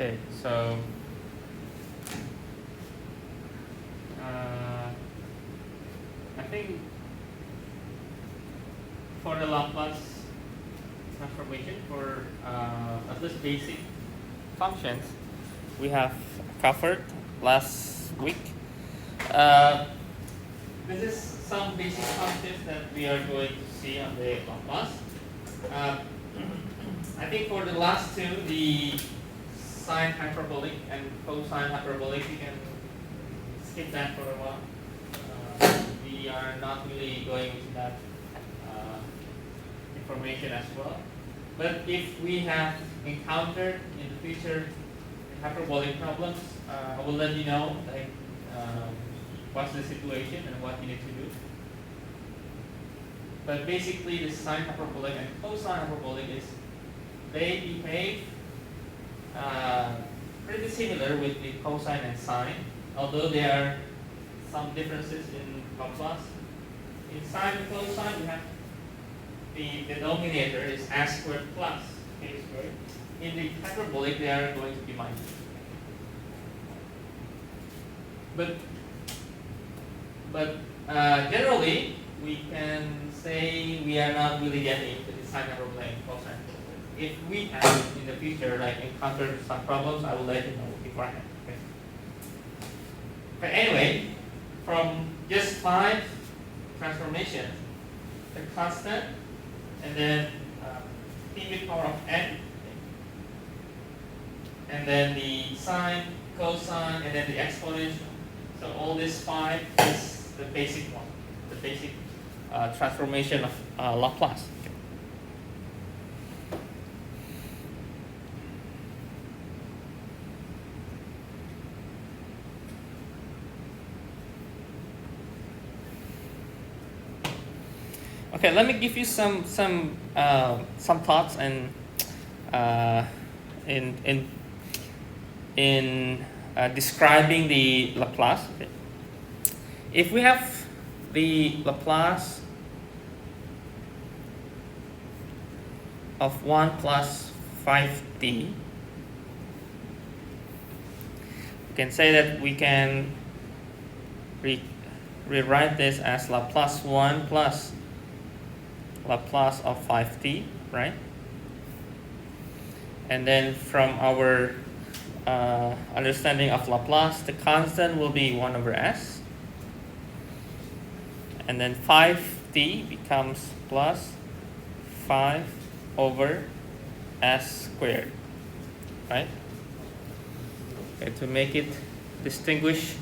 Okay, so I think for the Laplace transformation for at least basic functions we have covered last week. This is some basic functions that we are going to see on the Laplace. I think for the last two, the sine hyperbolic and cosine hyperbolic, we can skip that for a while. We are not really going into that information as well. But if we have encountered in the future hyperbolic problems, I will let you know like what's the situation and what you need to do. But basically, the sine hyperbolic and cosine hyperbolic is they behave pretty similar with the cosine and sine, although there are some differences in Laplace. In sine and cosine, we have the denominator is s squared plus k squared. In the hyperbolic, they are going to be minus. But generally, we can say we are not really getting into the sine hyperbolic and cosine hyperbolic. If we have in the future like encountered some problems, I will let you know beforehand. Okay. But anyway, from just 5 transformations, the constant, and then p to the power of n, and then the sine, cosine, and then the exponential. So all these 5 is the basic one, the basic transformation of Laplace. Okay, let me give you some thoughts and in describing the Laplace. Okay. If we have the Laplace of 1 plus 5t, we can say that we can rewrite this as Laplace 1 plus Laplace of 5t, right? And then from our understanding of Laplace, the constant will be 1 over s. And then 5t becomes plus 5 over s squared, right? Okay, to make it distinguish,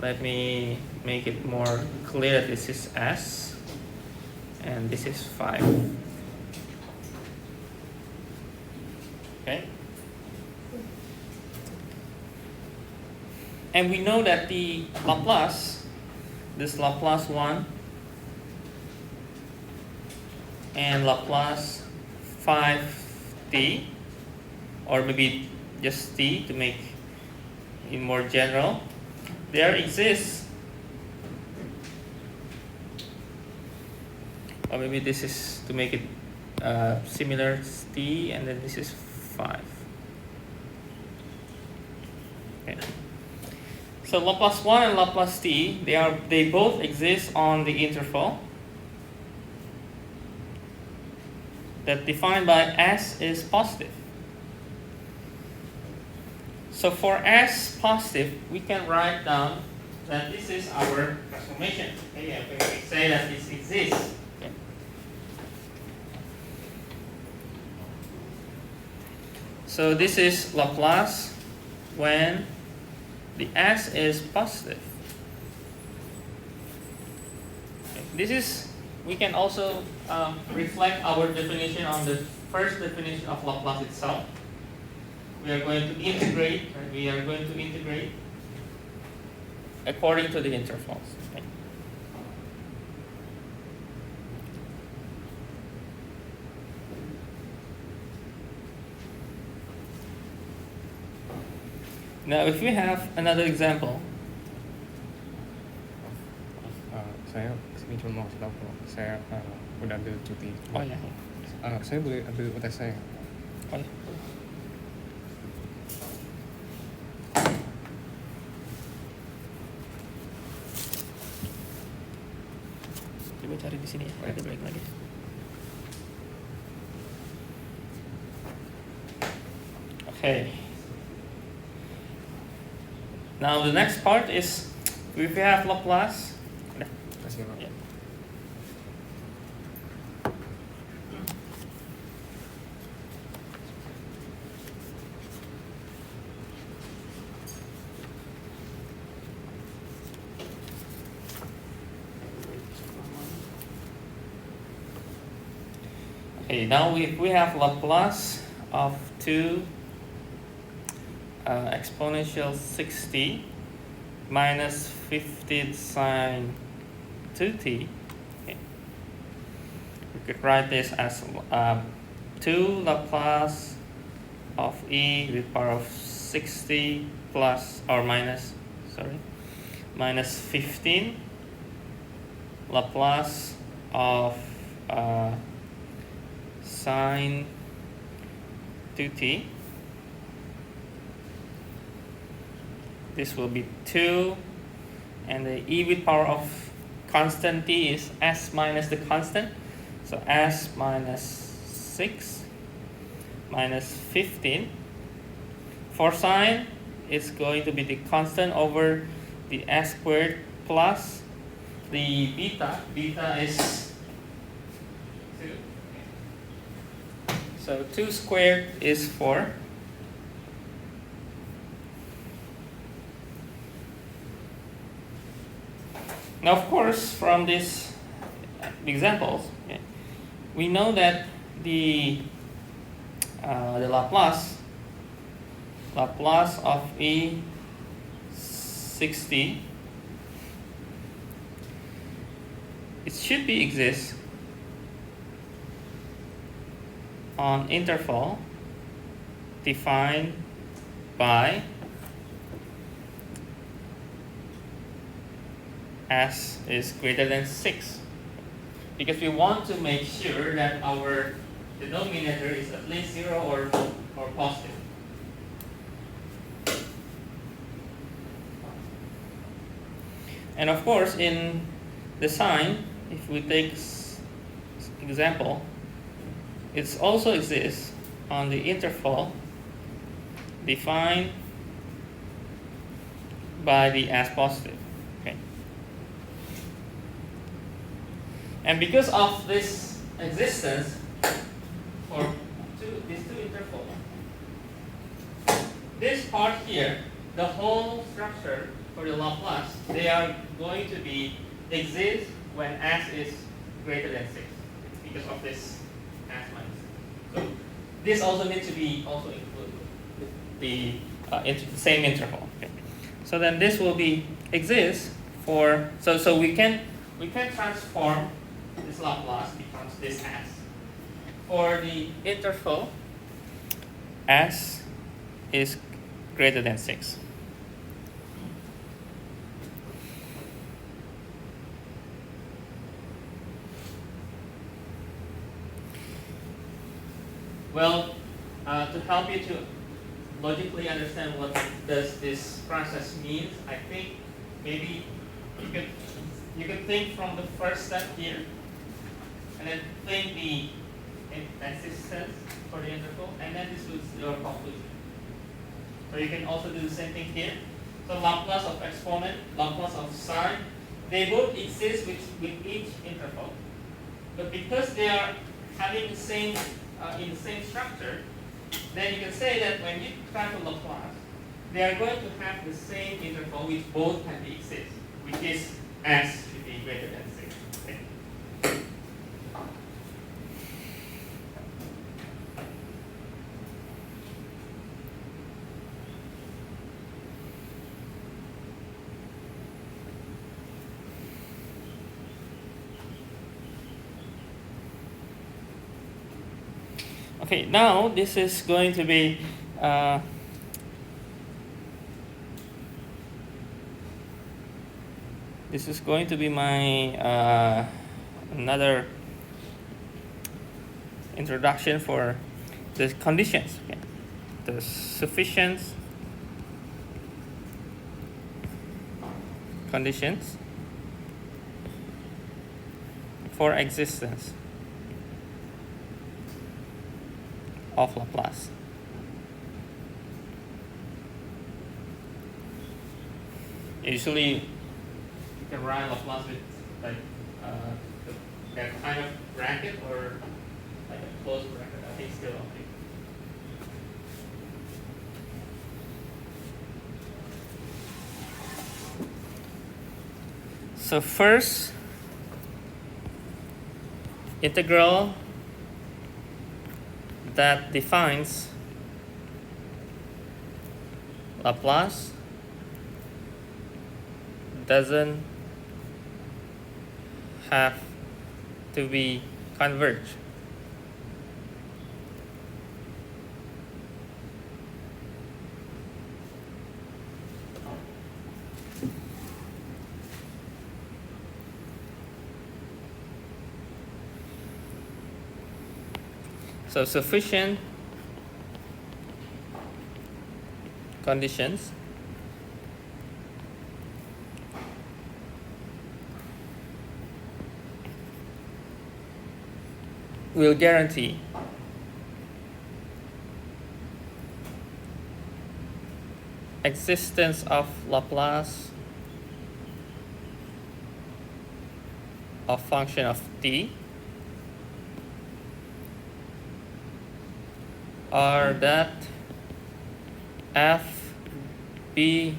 let me make it more clear that this is s and this is 5. Okay? And we know that the Laplace, this Laplace 1 and Laplace 5t, or maybe just t to make it more general, there exists, or maybe this is to make it similar t, and then this is 5. Okay. So Laplace 1 and Laplace t, they both exist on the interval that defined by s is positive. So for s positive, we can write down that this is our transformation. Okay, and we say that this exists. Okay. So this is Laplace when the s is positive. Okay. This is, we can also reflect our definition on the first definition of Laplace itself. We are going to integrate, according to the intervals. Okay. Now, if we have another example. Saya izin mau kasih tahu, saya udah ambil cuti. Oh ya. Saya boleh ambil UTS saya? Oh ya. cari di sini ya. Nanti balik lagi. Okay. Now the next part is if we have Laplace. Udah, kasih Pak. Yeah. Okay, now if we have Laplace of 2 exponential 60 minus 15 sine 2t, okay. We could write this as 2 Laplace of e to the power of 60 plus or minus, minus 15 Laplace of sine 2t. This will be 2, and the e with power of constant t is s minus the constant. So s minus 6 minus 15. For sine, it's going to be the constant over the s squared plus the beta. Beta is 2. So 2 squared is 4. Now, of course, from these examples, okay, we know that the Laplace of e 60, it should be exist on interval defined by s is greater than 6, because we want to make sure that our denominator is at least 0 or positive. And of course, in the sine, if we take example, it also exists on the interval defined by the s positive. Okay. And because of this existence for these two intervals, this part here, the whole structure for the Laplace, they are going to be exist when s is greater than 6. It's because of this s minus. So this also needs to be also included with the same interval. Okay. So then this will be exist for so we can transform this Laplace becomes this s for the interval s is greater than 6. Well, to help you to logically understand what does this process means, I think maybe you could think from the first step here, and then think the existence for the interval, and then this is your conclusion. So you can also do the same thing here. So Laplace of exponent, Laplace of sine, they both exist with each interval, but because they are having the same in the same structure, then you can say that when you try to Laplace, they are going to have the same interval which both can be exist, which is s should be greater than 6. Okay. Okay, now this is going to be my another introduction for the conditions. Okay. The sufficient conditions for existence of Laplace. Usually You can write Laplace with like that kind of bracket or like a closed bracket. I think still okay. So first, integral that defines Laplace doesn't have to be converged. So sufficient conditions will guarantee existence of Laplace of function of t, or that f be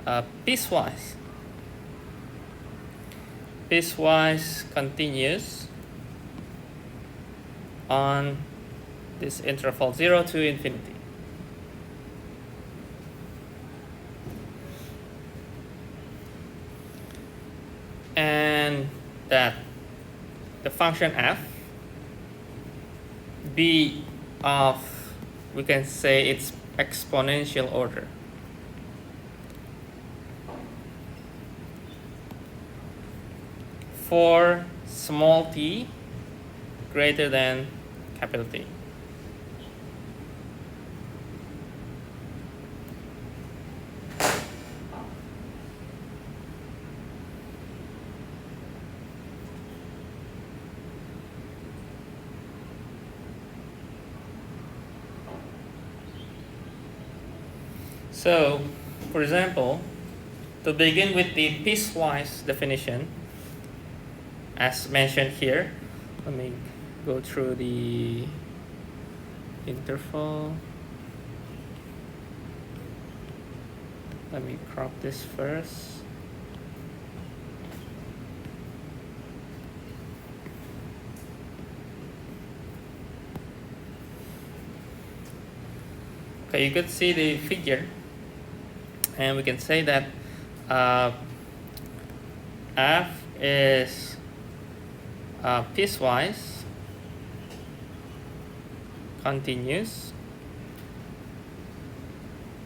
piecewise continuous on this interval 0 to infinity. And that the function f be of, we can say, its exponential order. For small t greater than capital T. So, for example, to begin with the piecewise definition, as mentioned here, let me go through the interval. Let me crop this first. Okay, you could see the figure, and we can say that f is piecewise continuous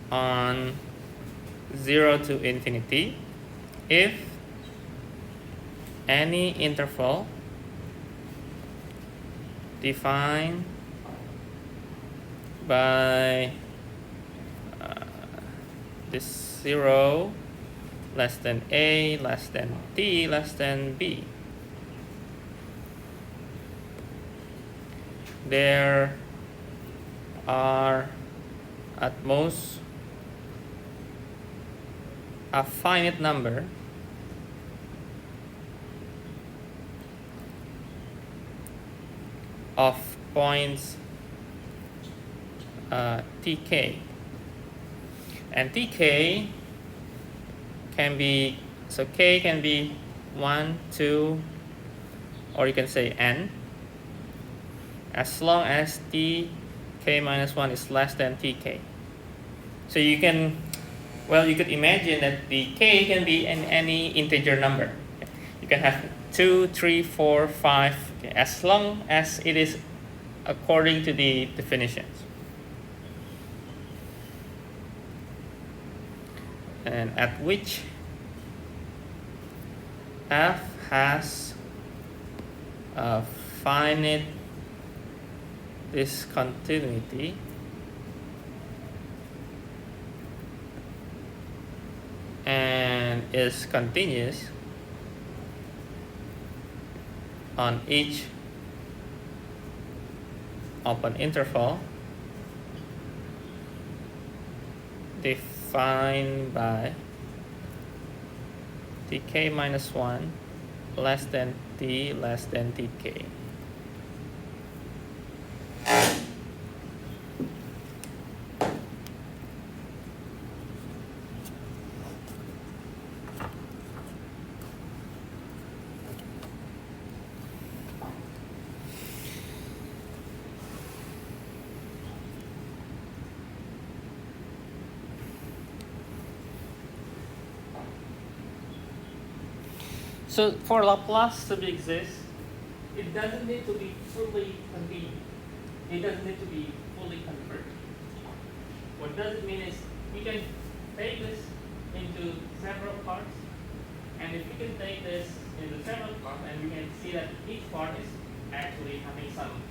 on 0 to infinity if any interval defined by this 0 less than a less than t less than b. There are at most a finite number of points tk, and tk can be, so k can be 1, 2, or you can say n, as long as tk minus 1 is less than tk. So you can, well, you could imagine that the k can be in any integer number. You can have 2, 3, 4, 5, okay, as long as it is according to the definitions. And at which f has a finite discontinuity and is continuous, on each open interval defined by tk minus 1 less than t less than tk. So for Laplace to exist, it doesn't need to be fully convenient. It doesn't need to be fully converted. What does it mean is we can take this into several parts, and if we can take this into several parts, and we can see that each part is actually having some,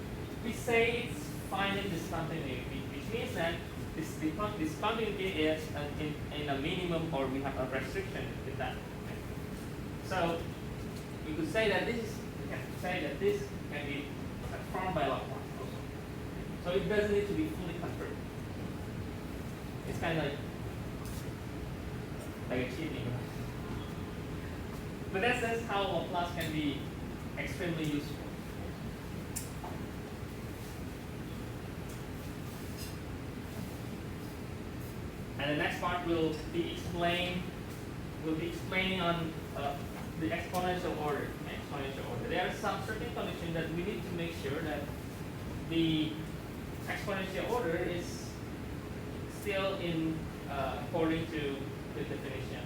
we say it's finite discontinuity, which means that this discontinuity is in a minimum, or we have a restriction with that. So we could say that this can be transformed by Laplace also. So it doesn't need to be fully converted. It's kind of like a cheating. But that's how Laplace can be extremely useful. And the next part will be explaining on the exponential order. There are some certain conditions that we need to make sure that the exponential order is still in according to the definition.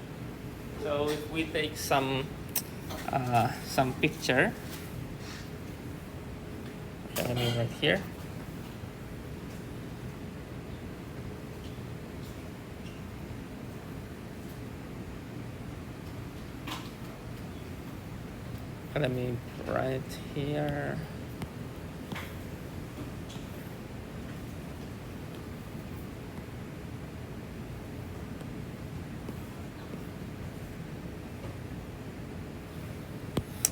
so if we take some picture, okay, let me write here. Let me write here.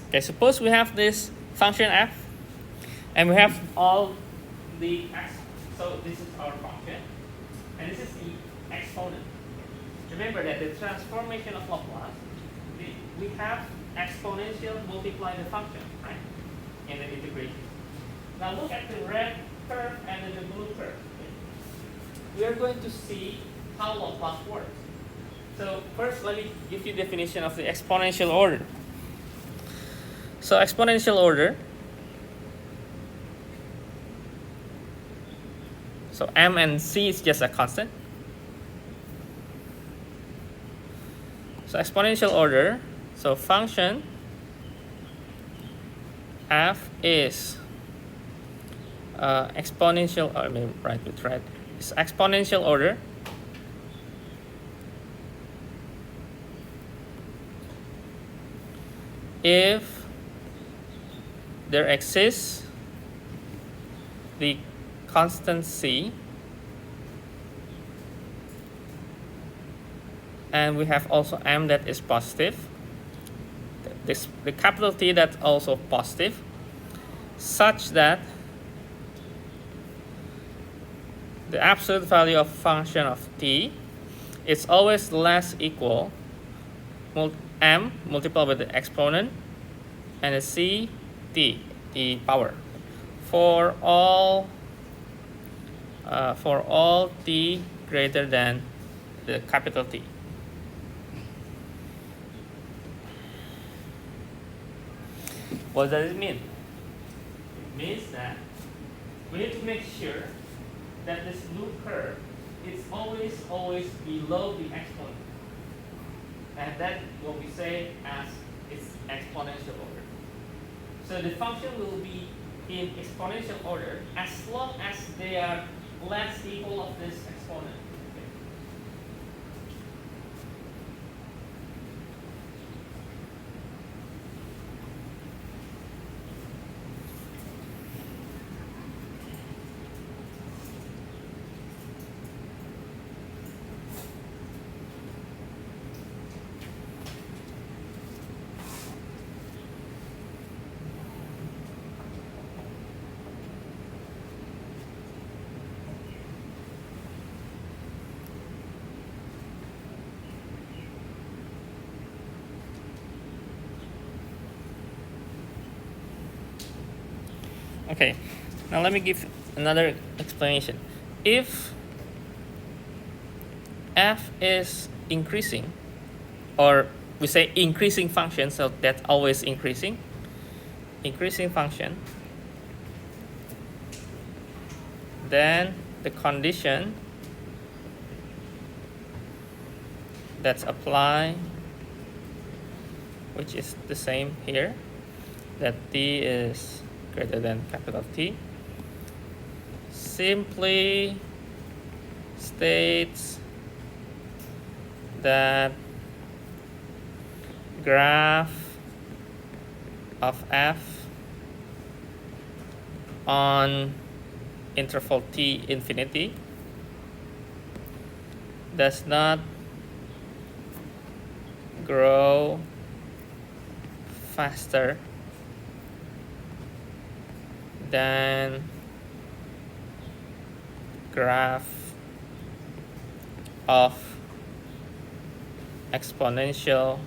Okay, suppose we have this function f, and we have all The x, so this is our function, and this is the exponent. Remember that the transformation of Laplace, we have exponential multiply the function, right? In the integration. Now look at the red curve and the blue curve. We are going to see how Laplace works. So first, let me give you definition of the exponential order. So exponential order. So m and c is just a constant. So exponential order. So function f is exponential. Let me write with red. It's exponential order. If there exists the constant c, and we have also m that is positive, the capital T that's also positive, such that the absolute value of function of t is always less equal m multiplied with the exponent and the c t, the power, for all t greater than the capital T. What does it mean? It means that we need to make sure that this blue curve is always below the exponent. And that's what we say as its exponential order. So the function will be in exponential order as long as they are less equal of this exponent. Okay, now let me give another explanation. If f is increasing, or we say increasing function, so that's always increasing function, then the condition that's applied, which is the same here, that t is greater than capital T, simply states that graph of f on interval t infinity does not grow faster than graph of exponential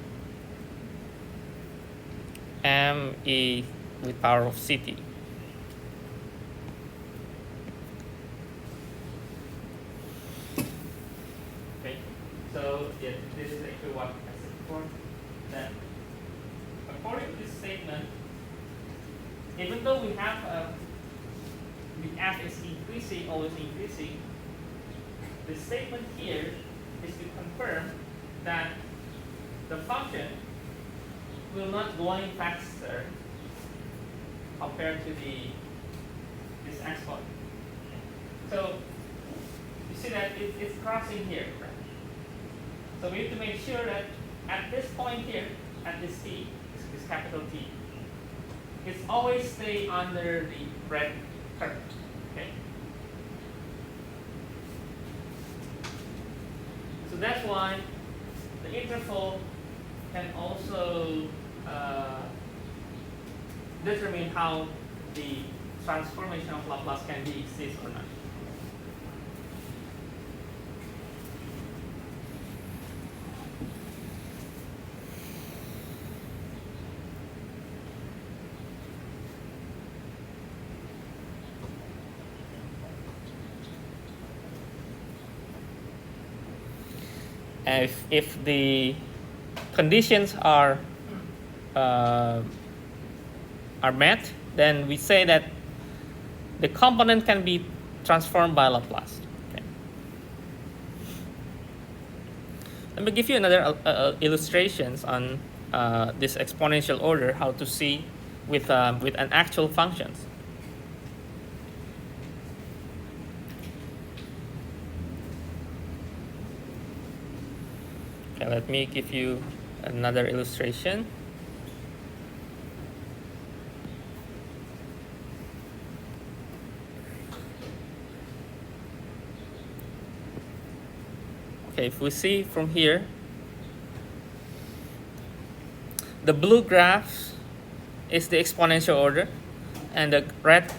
m e with power of ct. Okay, so yeah, this is actually what I said before, that according to this statement, even though we have the f is increasing, always increasing, the statement here is to confirm that the function will not going faster compared to this exponent. So you see that it's crossing here, right? So we need to make sure that at this point here, at this t, this capital T, it's always stay under the red curve. Okay. So that's why the interval can also determine how the transformation of Laplace can be exist or not. And if the conditions are met, then we say that the component can be transformed by Laplace. Okay. Let me give you another illustrations on this exponential order, how to see with an actual functions. Okay, let me give you another illustration. Okay, if we see from here, the blue graph is the exponential order, and the red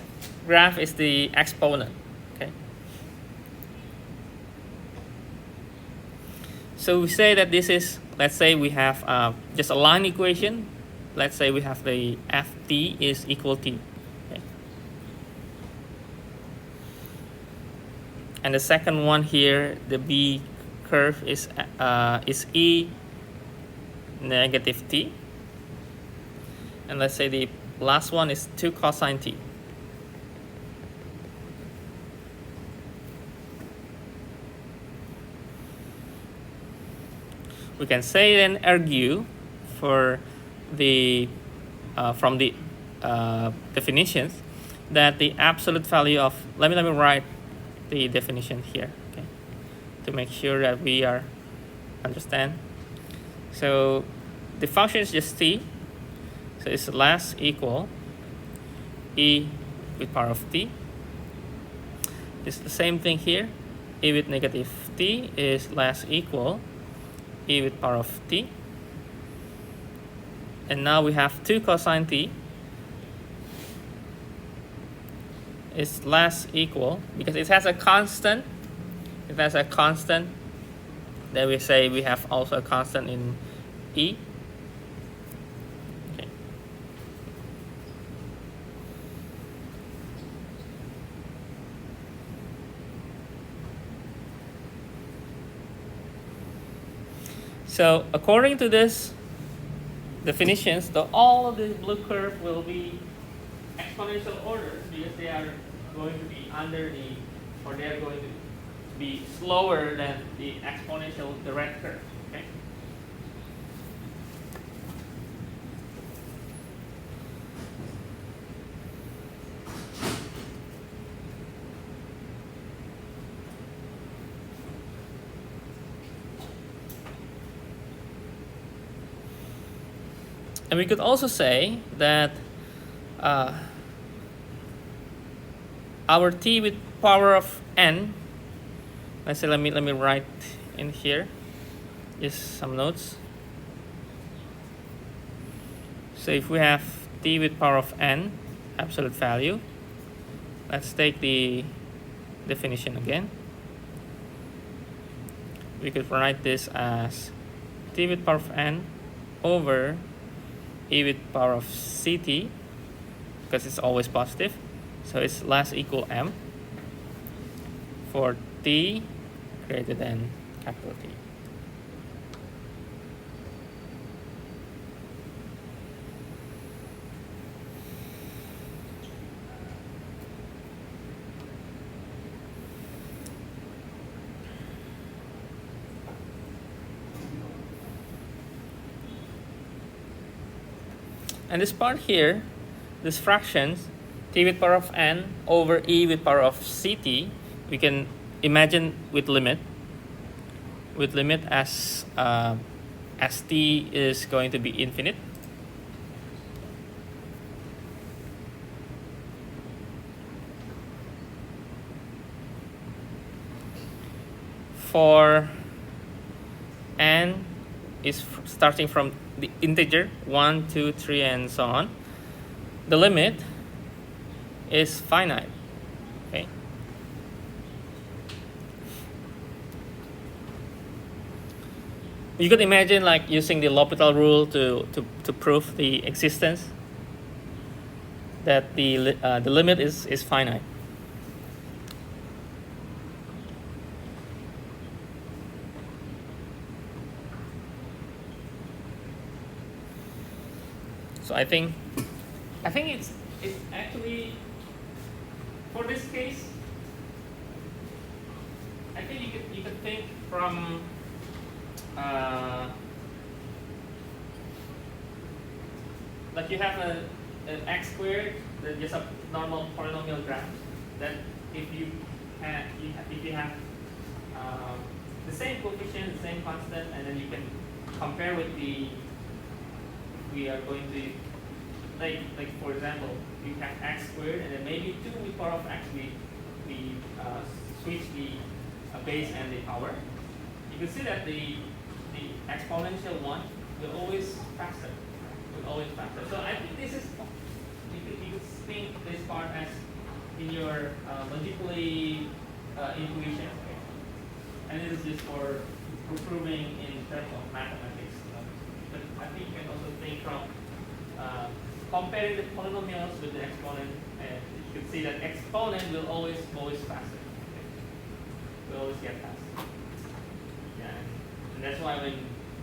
graph is the exponent. Okay. So we say that this is, let's say we have just a line equation. Let's say we have the ft is equal to, okay. And the second one here, the b curve is e negative t. And let's say the last one is 2 cosine t. We can say then argue for the from the definitions that the absolute value of, let me write the definition here, okay, to make sure that we are understand. So the function is just t, so it's less equal e with power of t. It's the same thing here, e with negative t is less equal e with power of t. And now we have 2 cosine t is less equal, because it has a constant. It has a constant. Then we say we have also a constant in e. Okay. So according to this definitions, all of the blue curve will be exponential orders because they are going to be under the, or they are going to be slower than the exponential, the red curve. Okay. And we could also say that our t with power of n, let's say, let me write in here just some notes. So if we have t with power of n, absolute value, let's take the definition again. We could write this as t with power of n over e with power of ct, because it's always positive, so it's less equal m for t greater than capital T. And this part here, this fractions, t with power of n over e with power of ct, we can imagine with limit as t is going to be infinite. For n is starting from the integer 1, 2, 3, and so on, the limit is finite. Okay. You could imagine like using the L'Hopital rule to prove the existence, that the limit is finite. So I think it's actually, for this case, I think you could think from like you have an x squared, just a normal polynomial graph, that if you have the same coefficient, the same constant, and then you can compare with the, we are going to, like for example, you have x squared and then maybe 2 with power of x, we switch the base and the power. You can see that the exponential one will always faster. So I think this is, you could think this part as in your logically intuition. And this is just for proving in terms of mathematics. But I think you can also think from comparing the polynomials with the exponent, and you can see that exponent will always faster. Will always get faster. Yeah, and that's why when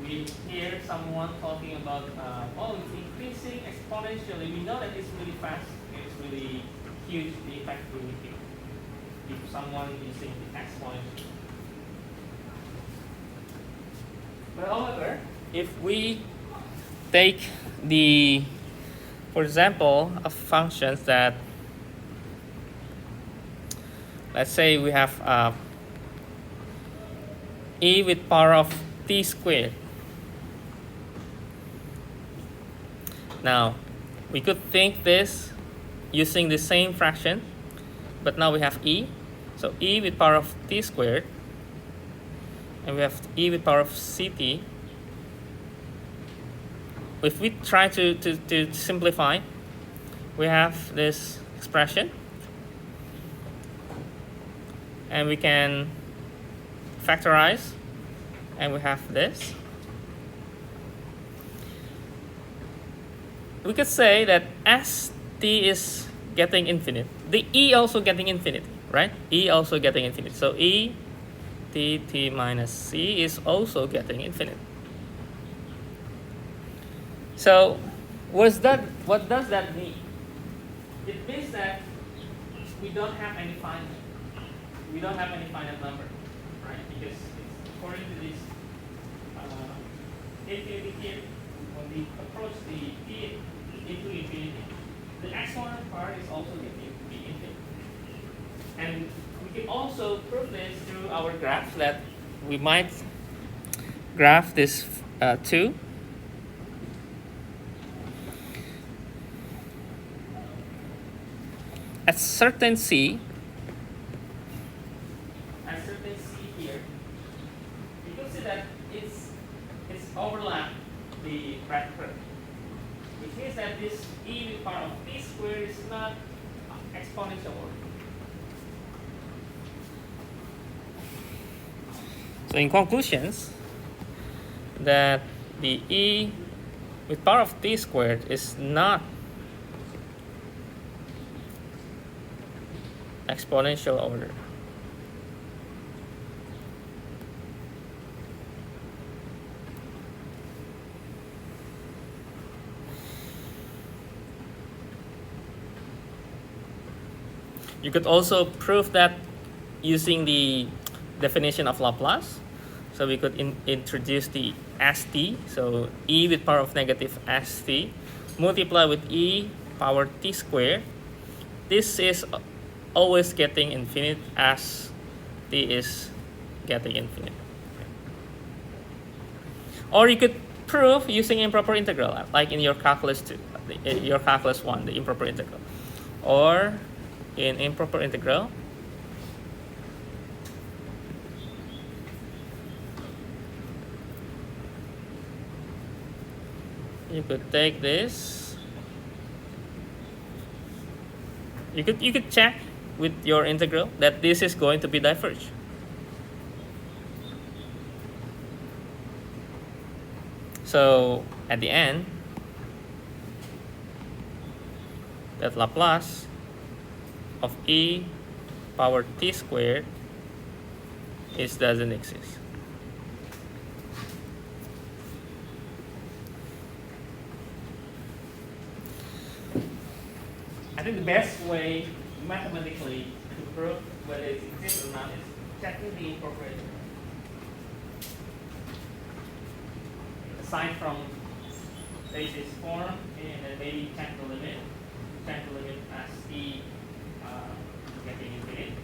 we hear someone talking about, oh, it's increasing exponentially, we know that it's really fast, it's really huge, the effect will be huge. If someone using the exponent. But however, if we take the, for example, of functions that, let's say we have e with power of t squared. Now, we could think this using the same fraction, but now we have e. So e with power of t squared, and we have e with power of ct. If we try to simplify, we have this expression, and we can factorize, and we have this. We could say that as t is getting infinite, the e also getting infinite, right? E also getting infinite. So e t minus c is also getting infinite. So what does that mean? It means that we don't have any finite. We don't have any finite number, right? Because it's according to this infinity here, when we approach the t into infinity, the exponent part is also going to be infinite. And we can also prove this through our graph that we might graph this 2. At certain c here, you can see that it's overlap the graph curve, which means that this e to the power of t squared is not exponential order. So in conclusions, that the e with power of t squared is not exponential order. You could also prove that using the definition of Laplace. So we could introduce the st, so e with power of negative st, multiply with e power t squared. This is always getting infinite as t is getting infinite. Or you could prove using improper integral, like in your calculus 2, your calculus 1, the improper integral. Or in improper integral, you could take this. You could check with your integral that this is going to be diverged. So at the end, that Laplace of e power t squared doesn't exist. I think the best way mathematically to prove whether it exists or not is checking the improper integral. Aside from this form, and then maybe check the limit as t getting infinite.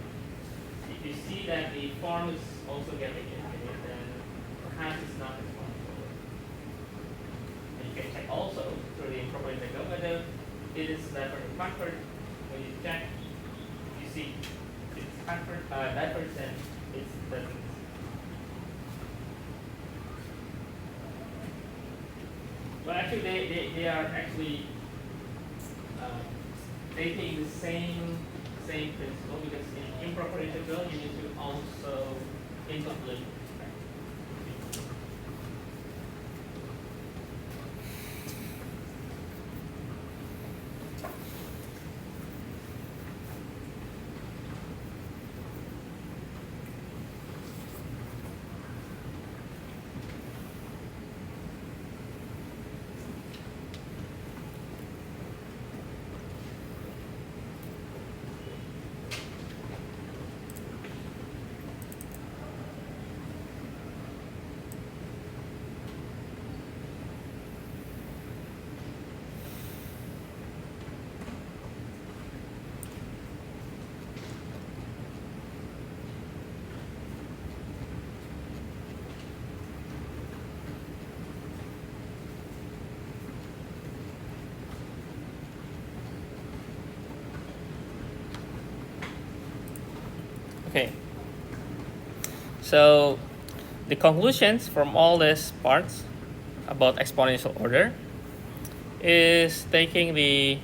If you see that the form is also getting infinite, then perhaps it's not exponential. And you can check also through the improper integral whether it is divergent or backward. When you check, you see it's backward, divergent, then it doesn't. Well, actually, they are actually taking the same principle, because in improper integral you need to also input limit. Okay, so the conclusions from all these parts about exponential order is taking the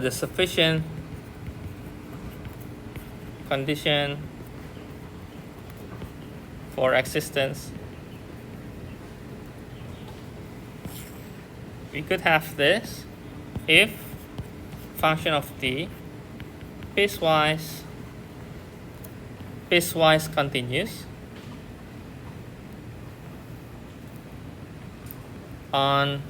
sufficient condition for existence. We could have this if function of t piecewise continuous on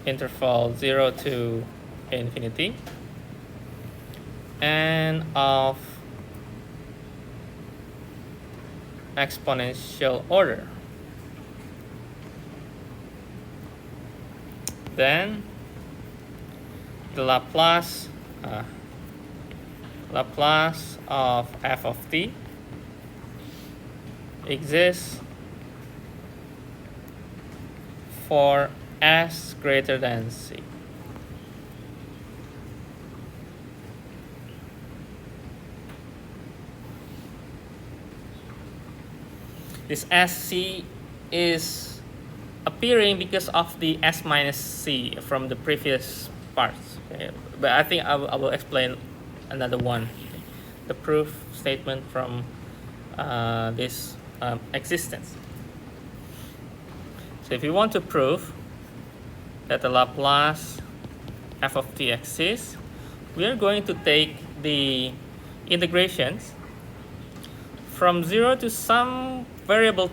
interval 0 to infinity, and of exponential order. Then the Laplace of f of t exists for s greater than c. This SC is appearing because of the S minus C from the previous parts. Okay? But I think I will explain another one. Okay? The proof statement from this existence. So if you want to prove that the Laplace f of t exists, we are going to take the integrations from 0 to some variable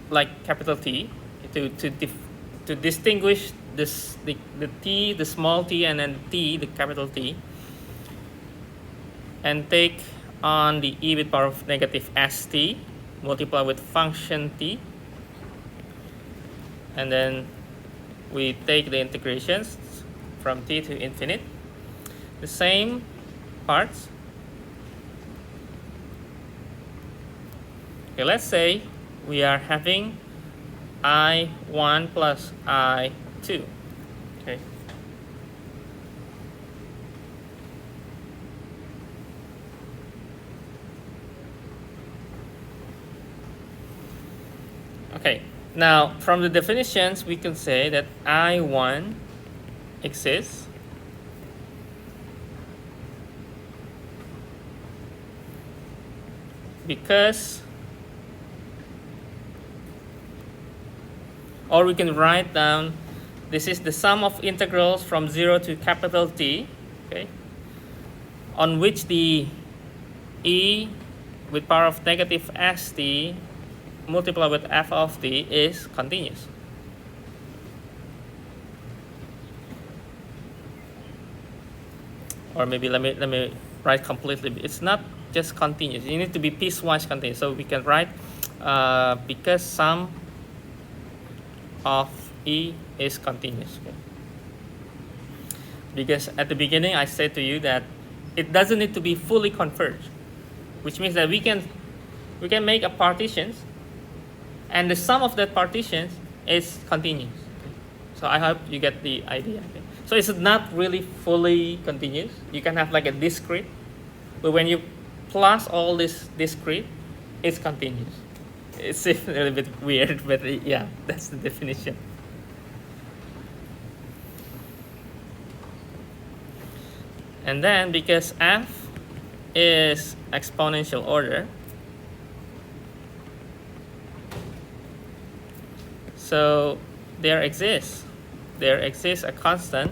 like capital T to distinguish this the t, the small t, and then t, the capital T, and take on the e with power of negative st, multiply with function t, and then we take the integrations from t to infinite, the same parts. Okay, let's say we are having I1 plus I2. Okay. Okay, now from the definitions we can say that I1 exists because, or we can write down, this is the sum of integrals from 0 to capital T, okay, on which the e with power of negative st multiplied with f of t is continuous. Or maybe let me write completely. It's not just continuous. You need to be piecewise continuous. So we can write because sum of e is continuous. Okay? Because at the beginning I said to you that it doesn't need to be fully converged, which means that we can make a partitions, and the sum of that partitions is continuous. Okay? So I hope you get the idea. Okay? So it's not really fully continuous. You can have like a discrete, but when you plus all this discrete, it's continuous. It's a little bit weird, but yeah, that's the definition. And then because f is exponential order, so there exists a constant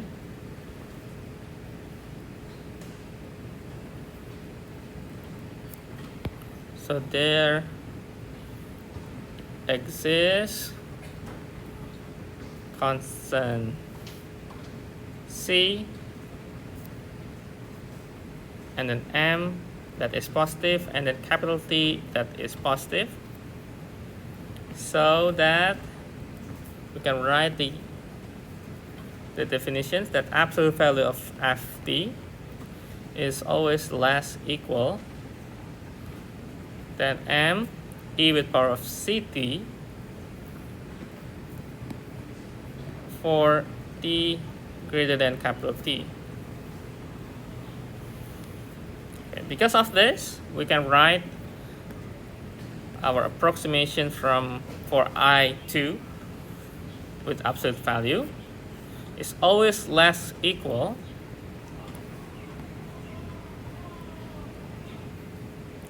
so there exists constant c and then m that is positive and then capital T that is positive, so that we can write the definitions that absolute value of ft is always less equal than m e with power of ct for t greater than capital T. Okay, because of this, we can write our approximation for I2 with absolute value is always less equal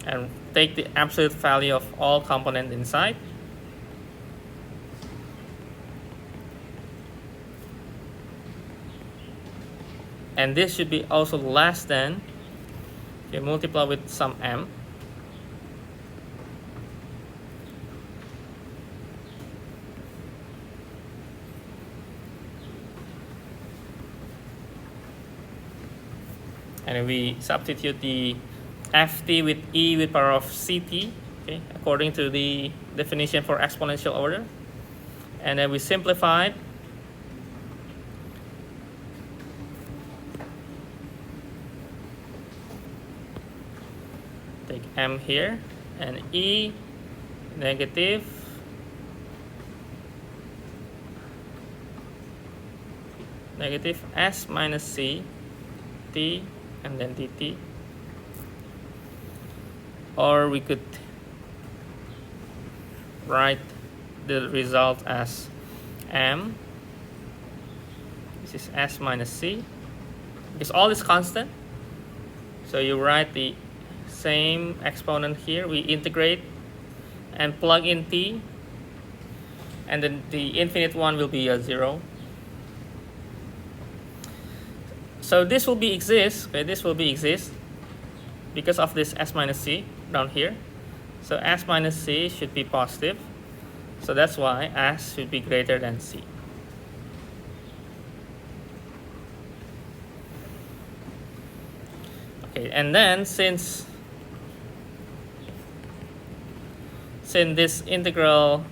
and take the absolute value of all components inside and this should be also less than, you multiply with some m and we substitute the ft with e with power of ct, okay, according to the definition for exponential order. And then we simplified. Take m here, and e negative s minus c t and then dt. Or we could write the result as m, this is s minus c, because all is constant, so you write the same exponent here, we integrate and plug in t, and then the infinite one will be a 0. So this will be exist, okay, this will be exist because of this s minus c down here. So s minus c should be positive, so that's why s should be greater than c. Okay, and then since this integral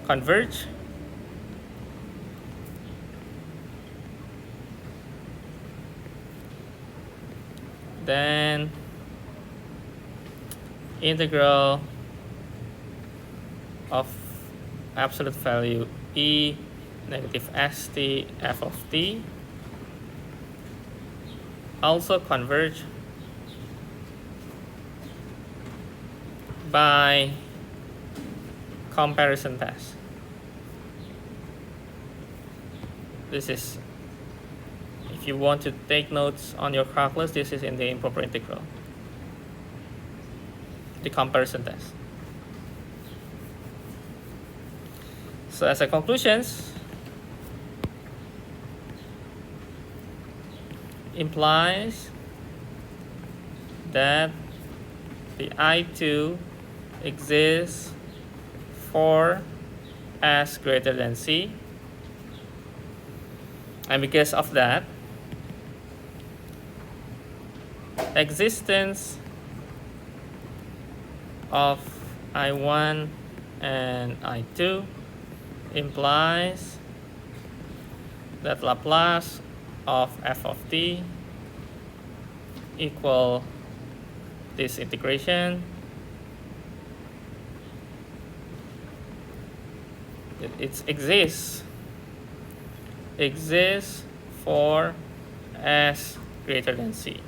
converge, then integral of absolute value e negative st f of t also converge by comparison test. This is, if you want to take notes on your calculus, this is in the improper integral, the comparison test. So as a conclusions, implies that the I2 exists for s greater than c, and because of that, existence of I1 and I2 implies that Laplace of f of t equal this integration. It exists for s greater than c.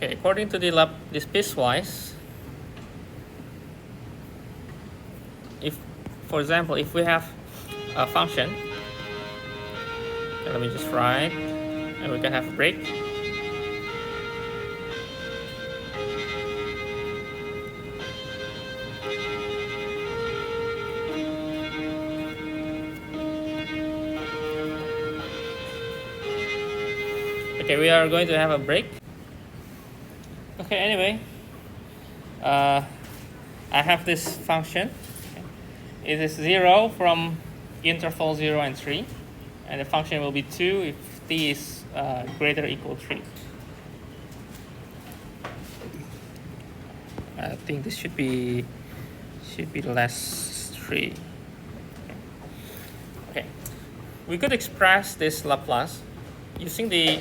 Okay, according to this piecewise, if, for example, if we have a function, okay, let me just write, and we can have a break. Okay, we are going to have a break. Okay, anyway, I have this function. It is 0 from interval 0 and 3, and the function will be 2 if t is greater or equal to 3. I think this should be less 3. Okay, we could express this Laplace using the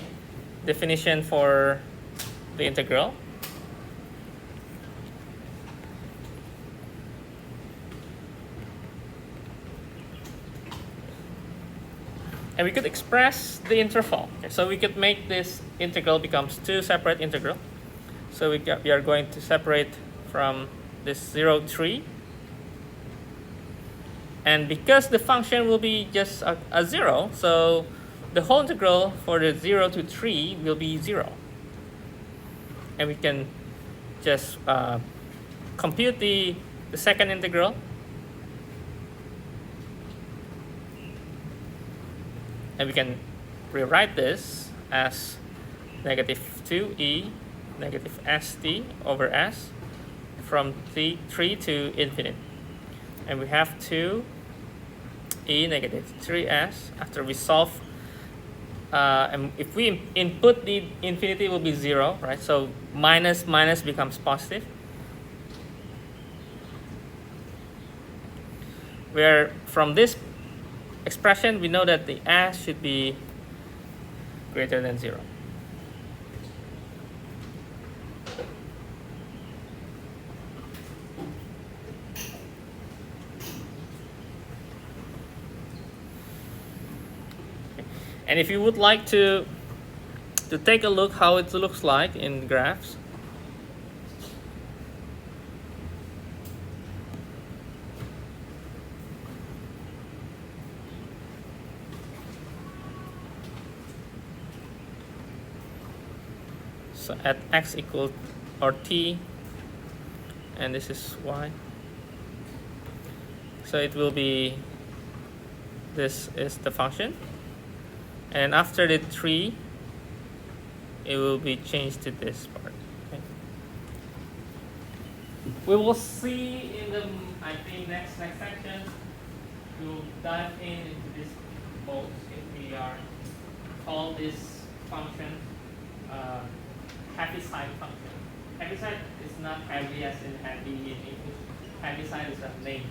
definition for the integral. And we could express the interval. Okay, so we could make this integral becomes 2 separate integral. So we are going to separate from this 0, 3. And because the function will be just a 0, so the whole integral for the 0 to 3 will be 0. And we can just compute the second integral. And we can rewrite this as negative 2e negative st over s from 3 to infinity. And we have 2e negative 3s after we solve. And if we input the infinity, it will be 0, right? So minus becomes positive. Where from this expression, we know that the s should be greater than 0. And if you would like to take a look how it looks like in graphs, so at x equals or t, and this is y, so it will be, this is the function. And after the 3, it will be changed to this part. Okay. We will see in the, I think, next section, we'll dive into this both if we are call this function Heaviside function. Heaviside is not heavy as in heavy in English. Heaviside is a name,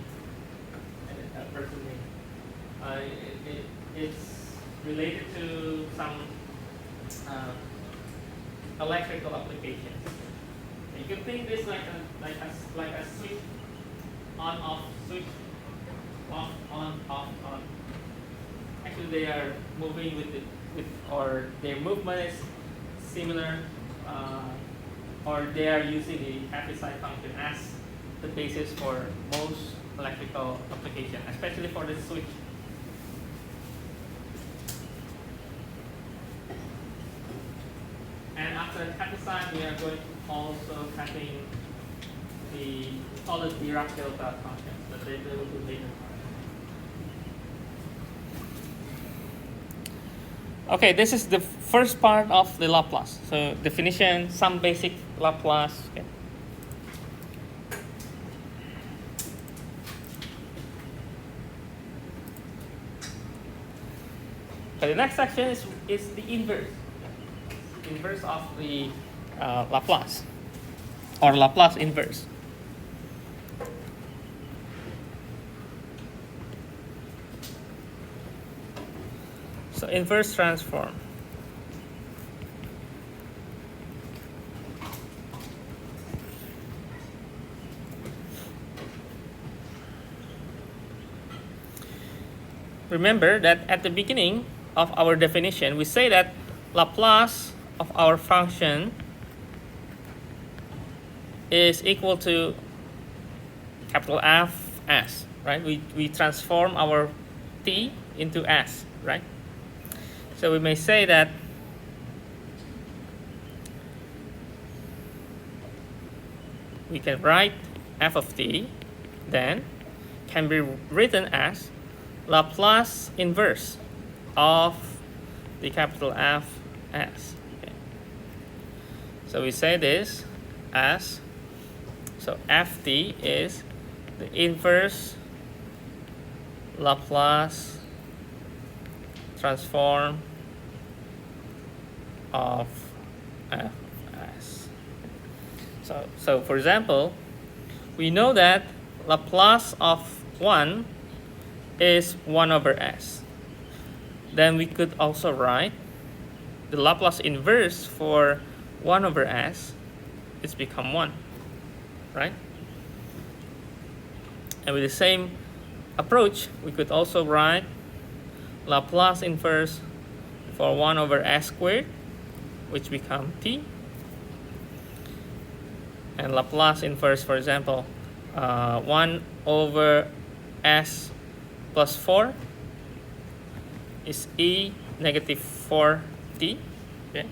a person name. It's related to some electrical applications. You can think this like a switch, on off switch, off on off on. Actually, they are moving or their movement is similar, or they are using the Heaviside function as the basis for most electrical application, especially for the switch. And after Heaviside, we are going to also having the call it Dirac-Delta functions, but they will do later. Okay, this is the first part of the Laplace. So definition, some basic Laplace. Okay. Okay, the next section is the inverse. Inverse of the Laplace, or Laplace inverse. So inverse transform. Remember that at the beginning of our definition, we say that Laplace of our function is equal to capital F S, right? We transform our t into s, right? So we may say that we can write f of t then can be written as Laplace inverse of the capital F S. Okay. So we say this as, so ft is the inverse Laplace transform of Fs. So for example, we know that Laplace of 1 is 1 over s. Then we could also write the Laplace inverse for 1 over s is become 1, right? And with the same approach, we could also write Laplace inverse for 1 over s squared, which become t. And Laplace inverse, for example, 1 over s plus 4 is e negative 4t. Okay.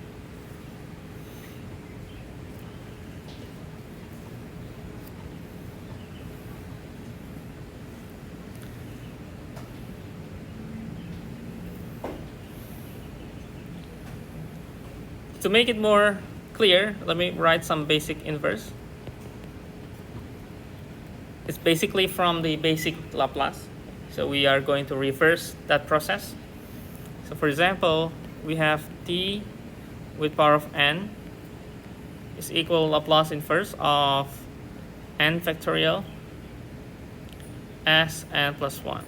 To make it more clear, let me write some basic inverse. It's basically from the basic Laplace. So we are going to reverse that process. So for example, we have t with power of n is equal Laplace inverse of n factorial s n plus 1.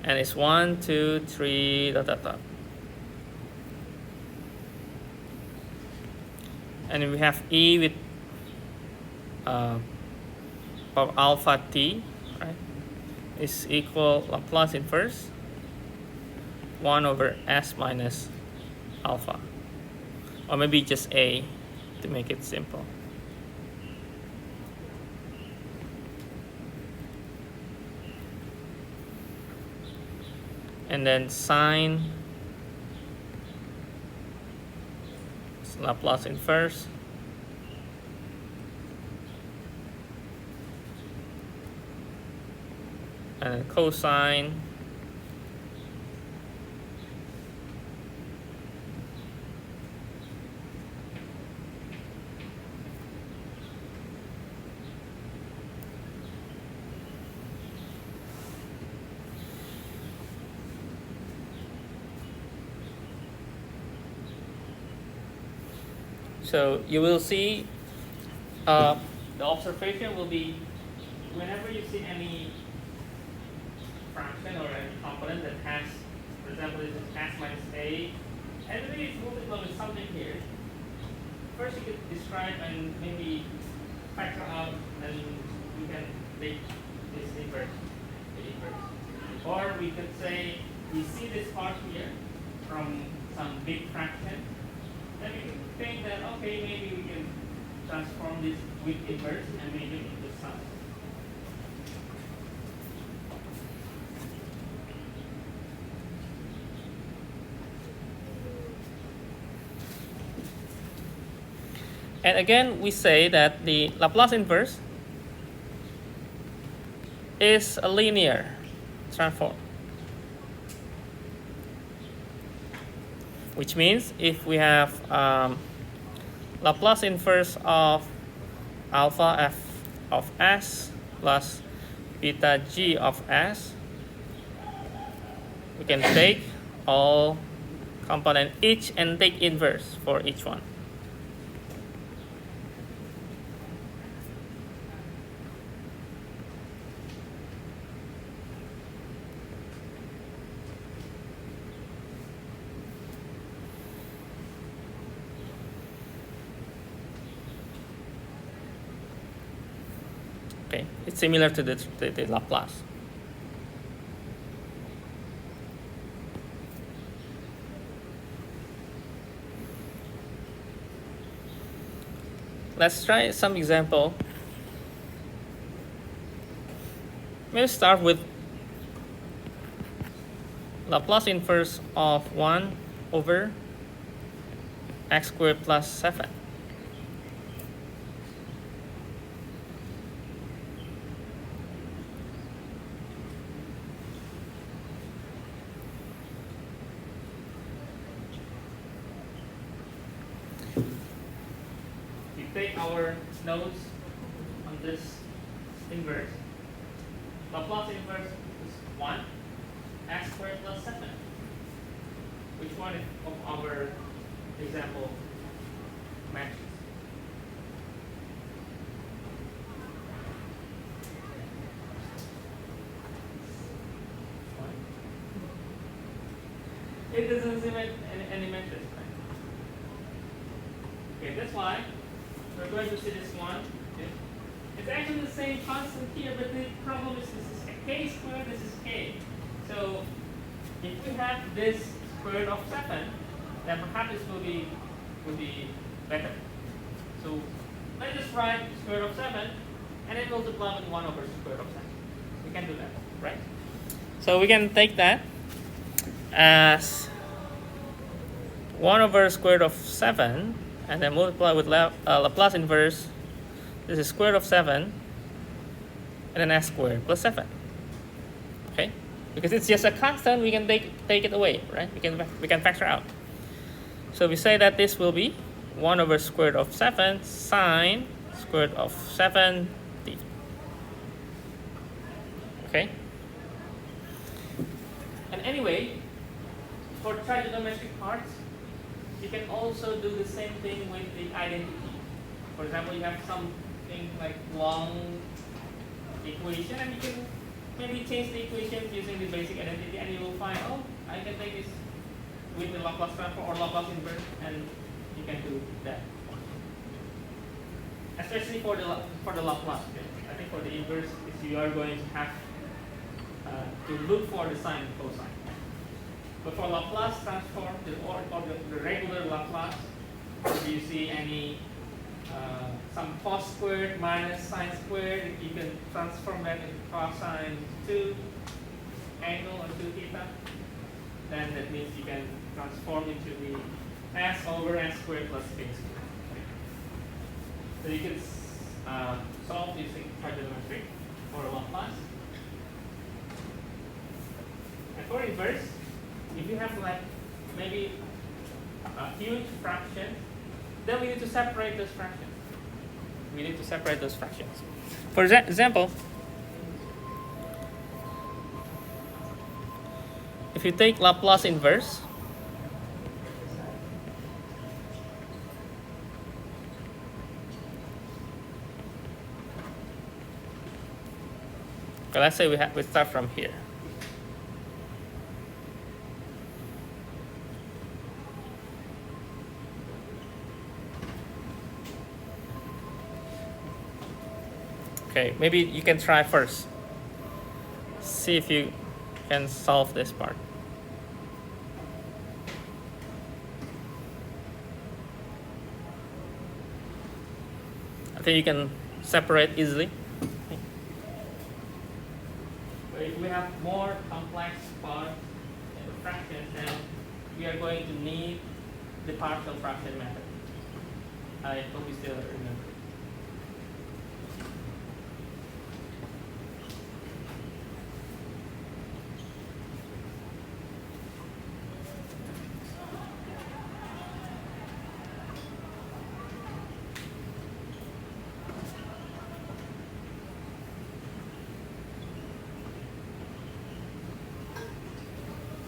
And it's 1, 2, 3, dot, dot, dot. And we have e with power alpha t, right, is equal Laplace inverse 1 over s minus alpha, or maybe just a to make it simple. And then sine Laplace inverse and cosine So you will see the observation will be whenever you see any fraction or any component that has, for example, this is s minus a, and maybe it's multiple with something here. First you could describe and maybe factor out, and we can take this inverse, the inverse. Or we could say we see this part here from some big fraction. Then we can think that, okay, maybe we can transform this with inverse and make it into sum. And again, we say that the Laplace inverse is a linear transform. Which means if we have Laplace inverse of alpha f of s plus beta g of s, we can take all component each and take inverse for each one. Okay, it's similar to the Laplace. Let's try some example. We'll start with Laplace inverse of 1 over x squared plus 7. We take our notes on this inverse. Laplace inverse is 1 x squared plus 7. Which one of our example matches? It doesn't seem any matches, right? Okay, that's why we're going to see this one. Okay. It's actually the same constant here, but the problem is this is k squared, this is k. So if we have this square root of 7, then perhaps this will be better. So let's just write square root of 7 and then multiply with 1 over square root of 7. We can do that, right? So we can take that as 1 over square root of 7 and then multiply with Laplace inverse. This is square root of 7 and then s squared plus 7. Okay? Because it's just a constant, we can take it away, right? We can factor out. So we say that this will be 1 over square root of 7 sine square root of 7 d. Okay? And anyway, for trigonometric parts, you can also do the same thing with the identity. For example, you have something like long equation, and you can maybe change the equation using the basic identity, and you will find, oh, I can take this with the Laplace transform or Laplace inverse, and you can do that. Especially for the Laplace. Okay? I think for the inverse, you are going to have to look for the sine and cosine. But for Laplace transform, or the regular Laplace, if you see any some cos squared minus sine squared, you can transform that into cosine 2 angle or 2 theta. Then that means you can transform into the s over s squared plus k squared. So you can solve using trigonometry for Laplace. And for inverse, if you have like maybe a huge fraction, then we need to separate those fractions. For example, if you take Laplace inverse, okay, let's say we start from here. Okay, maybe you can try first. See if you can solve this part. I think you can separate easily. But if we have more complex parts in the fractions, then we are going to need the partial fraction method. I hope you still remember.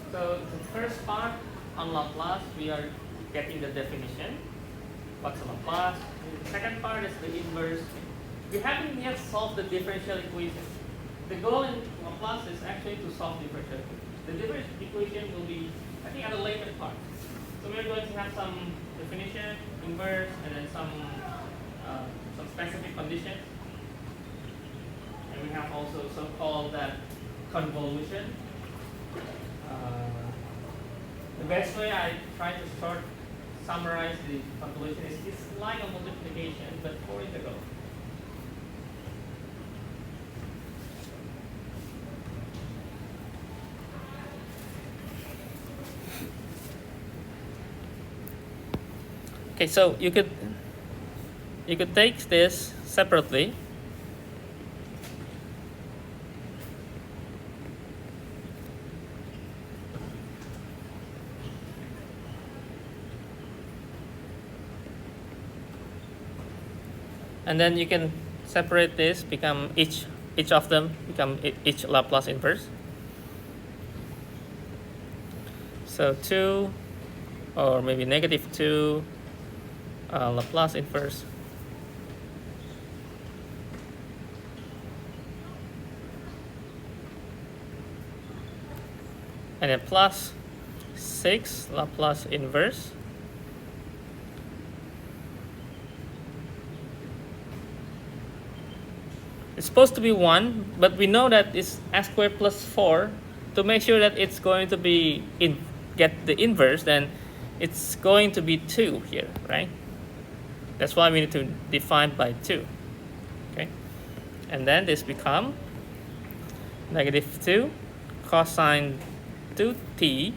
So the first part on Laplace, we are getting the definition. What's Laplace? The second part is the inverse. We haven't yet solved the differential equation. The goal in Laplace is actually to solve differential equation. The differential equation will be, I think, at a later part. So we're going to have some definition, inverse, and then some specific conditions. And we have also so-called that convolution. The best way I try to summarize the calculation, it's like a multiplication, but for integral. Okay, so you could take this separately. And then you can separate this, become each of them become each Laplace inverse. So 2 or maybe -2 Laplace inverse. And then plus 6 Laplace inverse. It's supposed to be 1, but we know that it's s squared plus 4. To make sure that it's going to be get the inverse, then it's going to be 2 here, right? That's why we need to define by 2. Okay, and then this become -2 cosine 2t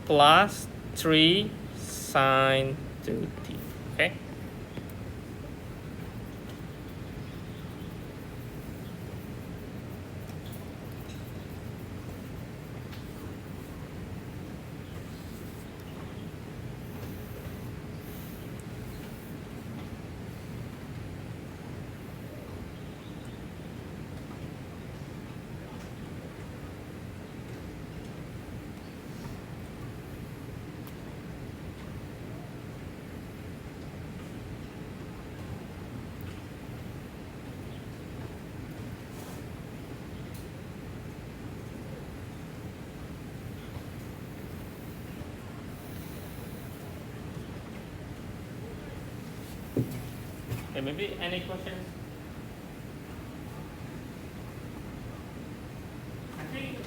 plus 3 sine 2t. Okay. Okay, maybe any questions? I think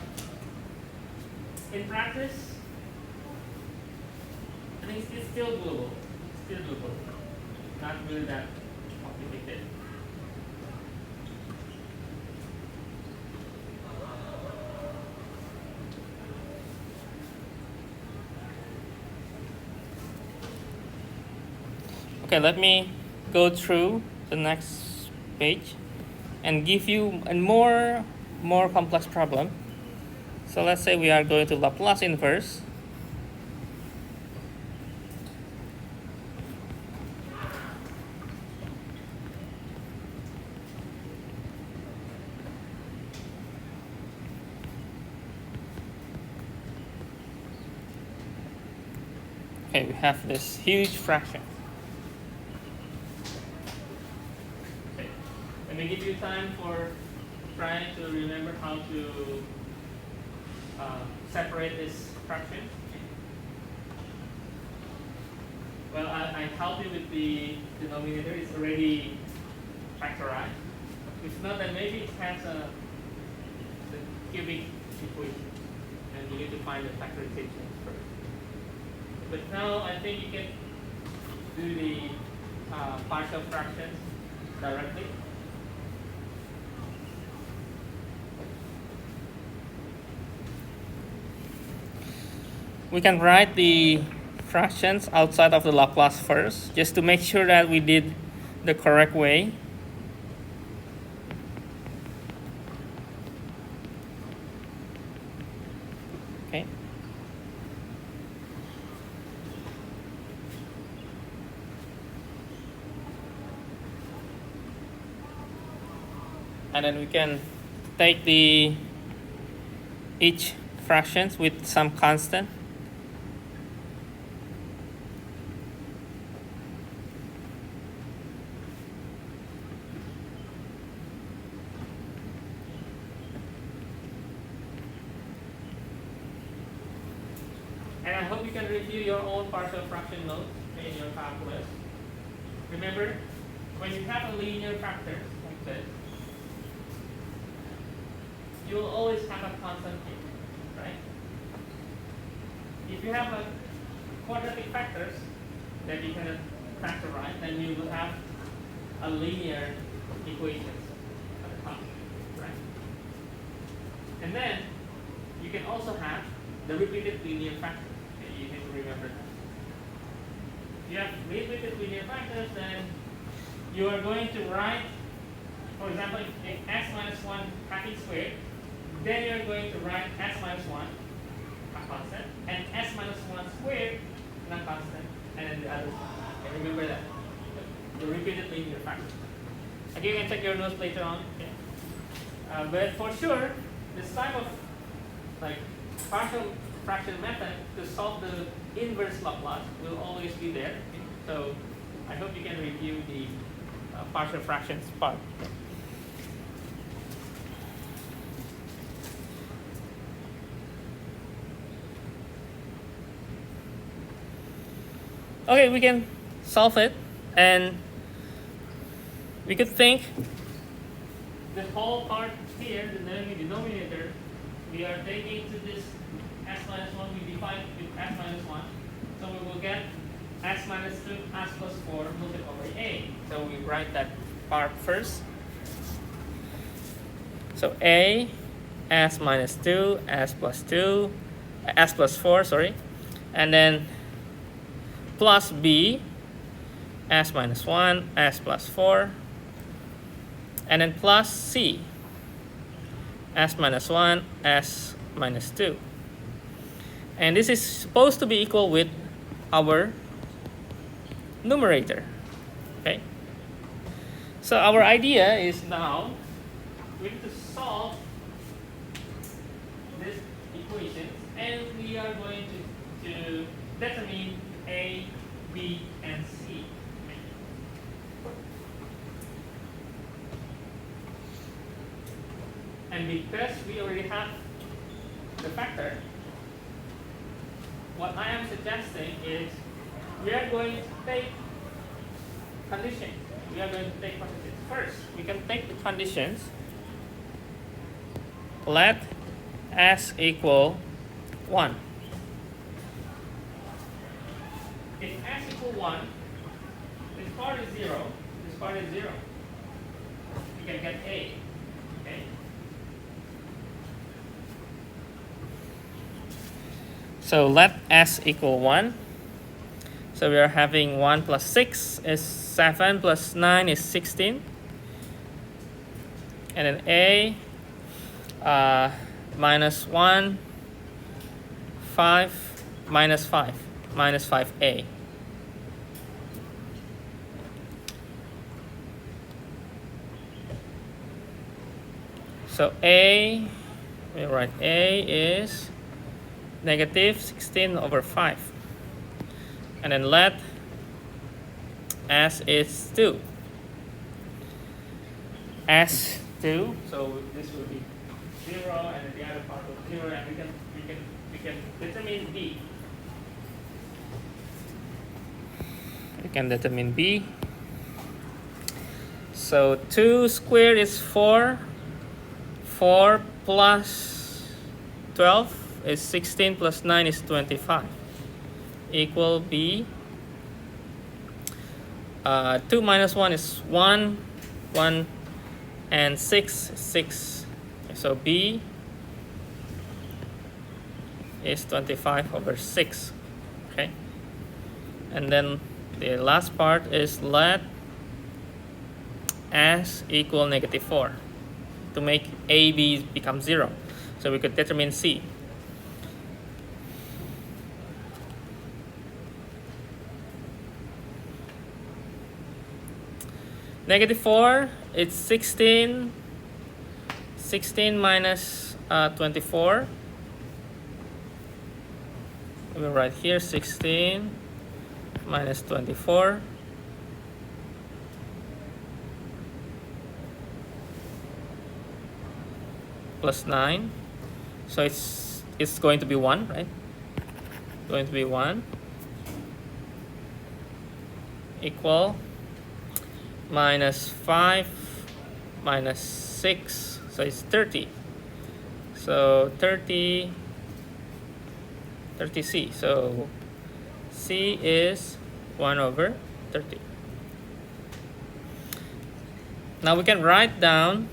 in practice, I think it's still doable. Still doable. Not really that complicated. Okay, let me go through the next page and give you a more complex problem. So let's say we are going to Laplace inverse. Okay, we have this huge fraction. Let me give you time for trying to remember how to separate this fraction. Well, I help you with the denominator. It's already factorized. If not, then maybe it has the cubic equation, and you need to find the factorization first. But now I think you can do the partial fractions directly. We can write the fractions outside of the Laplace first, just to make sure that we did the correct way. Okay. And then we can take the each fractions with some constant. And I hope you can review your own partial fraction notes in your calculus. Remember, when you have a linear factor like this, you will always have a constant here, right? If you have a quadratic factors that you cannot factorize, then you will have a linear equations at the top, right? And then you can also have the repeated linear factors. Okay, you need to remember that. If you have repeated linear factors, then you are going to write, for example, if x minus 1 packing squared, then you are going to write s minus 1 a constant, and s minus 1 squared not constant, and then the other one. Okay, remember that. The repeated linear factors. Okay, you can check your notes later on. Okay. But for sure, this type of like partial fraction method to solve the inverse Laplace will always be there. Okay. So I hope you can review the partial fractions part. Okay, we can solve it, and we could think the whole part here, the denominator, we are taking to this s minus 1, we divide with s minus 1, so we will get s minus 2, s plus 4 multiplied by a. So we write that part first. So a, s minus 2, s plus 2, s plus 4, sorry, and then plus b, s minus 1, s plus 4, and then plus c, s minus 1, s minus 2. And this is supposed to be equal with our numerator. Okay? So our idea is now we need to solve these equations, and we are going to determine A, B, and C. And because we already have the factor, what I am suggesting is we are going to take conditions. We are going to take conditions. First, we can take the conditions. Let s equal 1. If s equal 1, this part is 0, this part is 0. You can get A. Okay? So let s equal 1. So we are having 1 plus 6 is 7 plus 9 is 16. And then A minus 1, 5, minus 5, minus 5A. So A, we write A is negative 16 over 5. And then let S is 2. S 2, so this will be 0, and then the other part will be 0, and we can determine B. We can determine B. So 2 squared is 4. 4 plus 12 is 16 plus 9 is 25. Equal B. 2 minus 1 is 1. 1 and 6 is 6. So B is 25 over 6. Okay. And then the last part is let S equal negative 4 to make A, B become 0. So we could determine C. Negative 4, it's 16. 16 minus 24. We'll write here 16 minus 24. Plus 9. So it's going to be 1, right? Going to be 1 equal minus 5 minus 6, so it's 30. So 30C. So C is 1 over 30. Now we can write down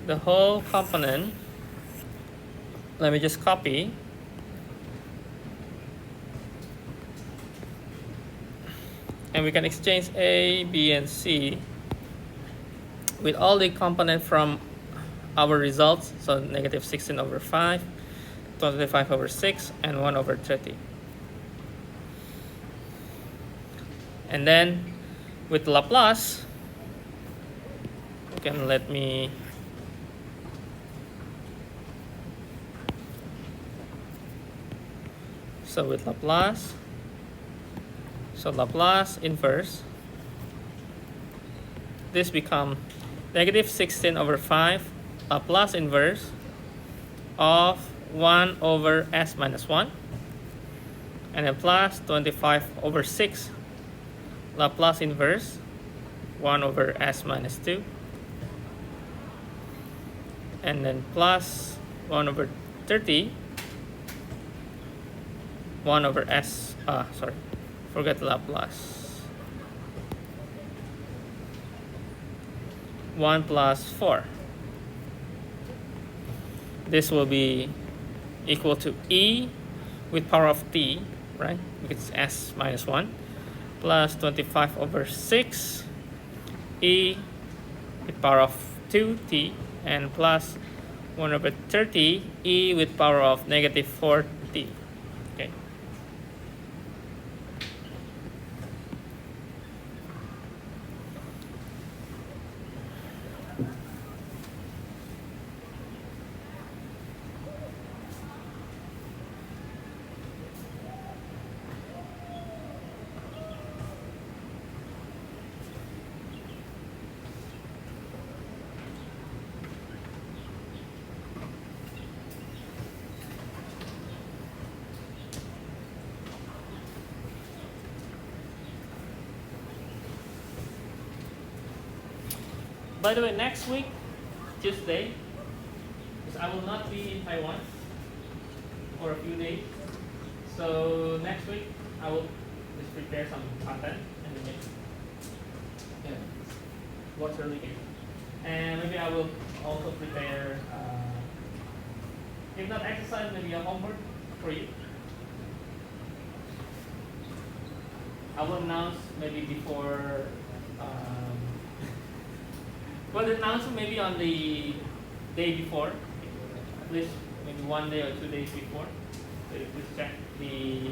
the whole component. Let me just copy. And we can exchange A, B, and C with all the components from our results. So negative 16 over 5, 25 over 6, and 1 over 30. And then with Laplace, you can let me so with Laplace, so Laplace inverse, this become negative 16 over 5 Laplace inverse of 1 over s minus 1, and then plus 25 over 6 Laplace inverse 1 over s minus 2, and then plus 1 over 30 1 over s, forget Laplace, 1 plus 4. This will be equal to e with power of t, right? Because it's s minus 1, plus 25 over 6 e with power of 2t, and plus 1 over 30 e with power of negative 4t. Okay. By the way, next week, Tuesday, because I will not be in Taiwan for a few days. So next week, I will just prepare some content and make what's early game. And maybe I will also prepare, if not exercise, maybe a homework for you. I will announce maybe before. Well, announce maybe on the day before, at least maybe 1 day or 2 days before. So you please check the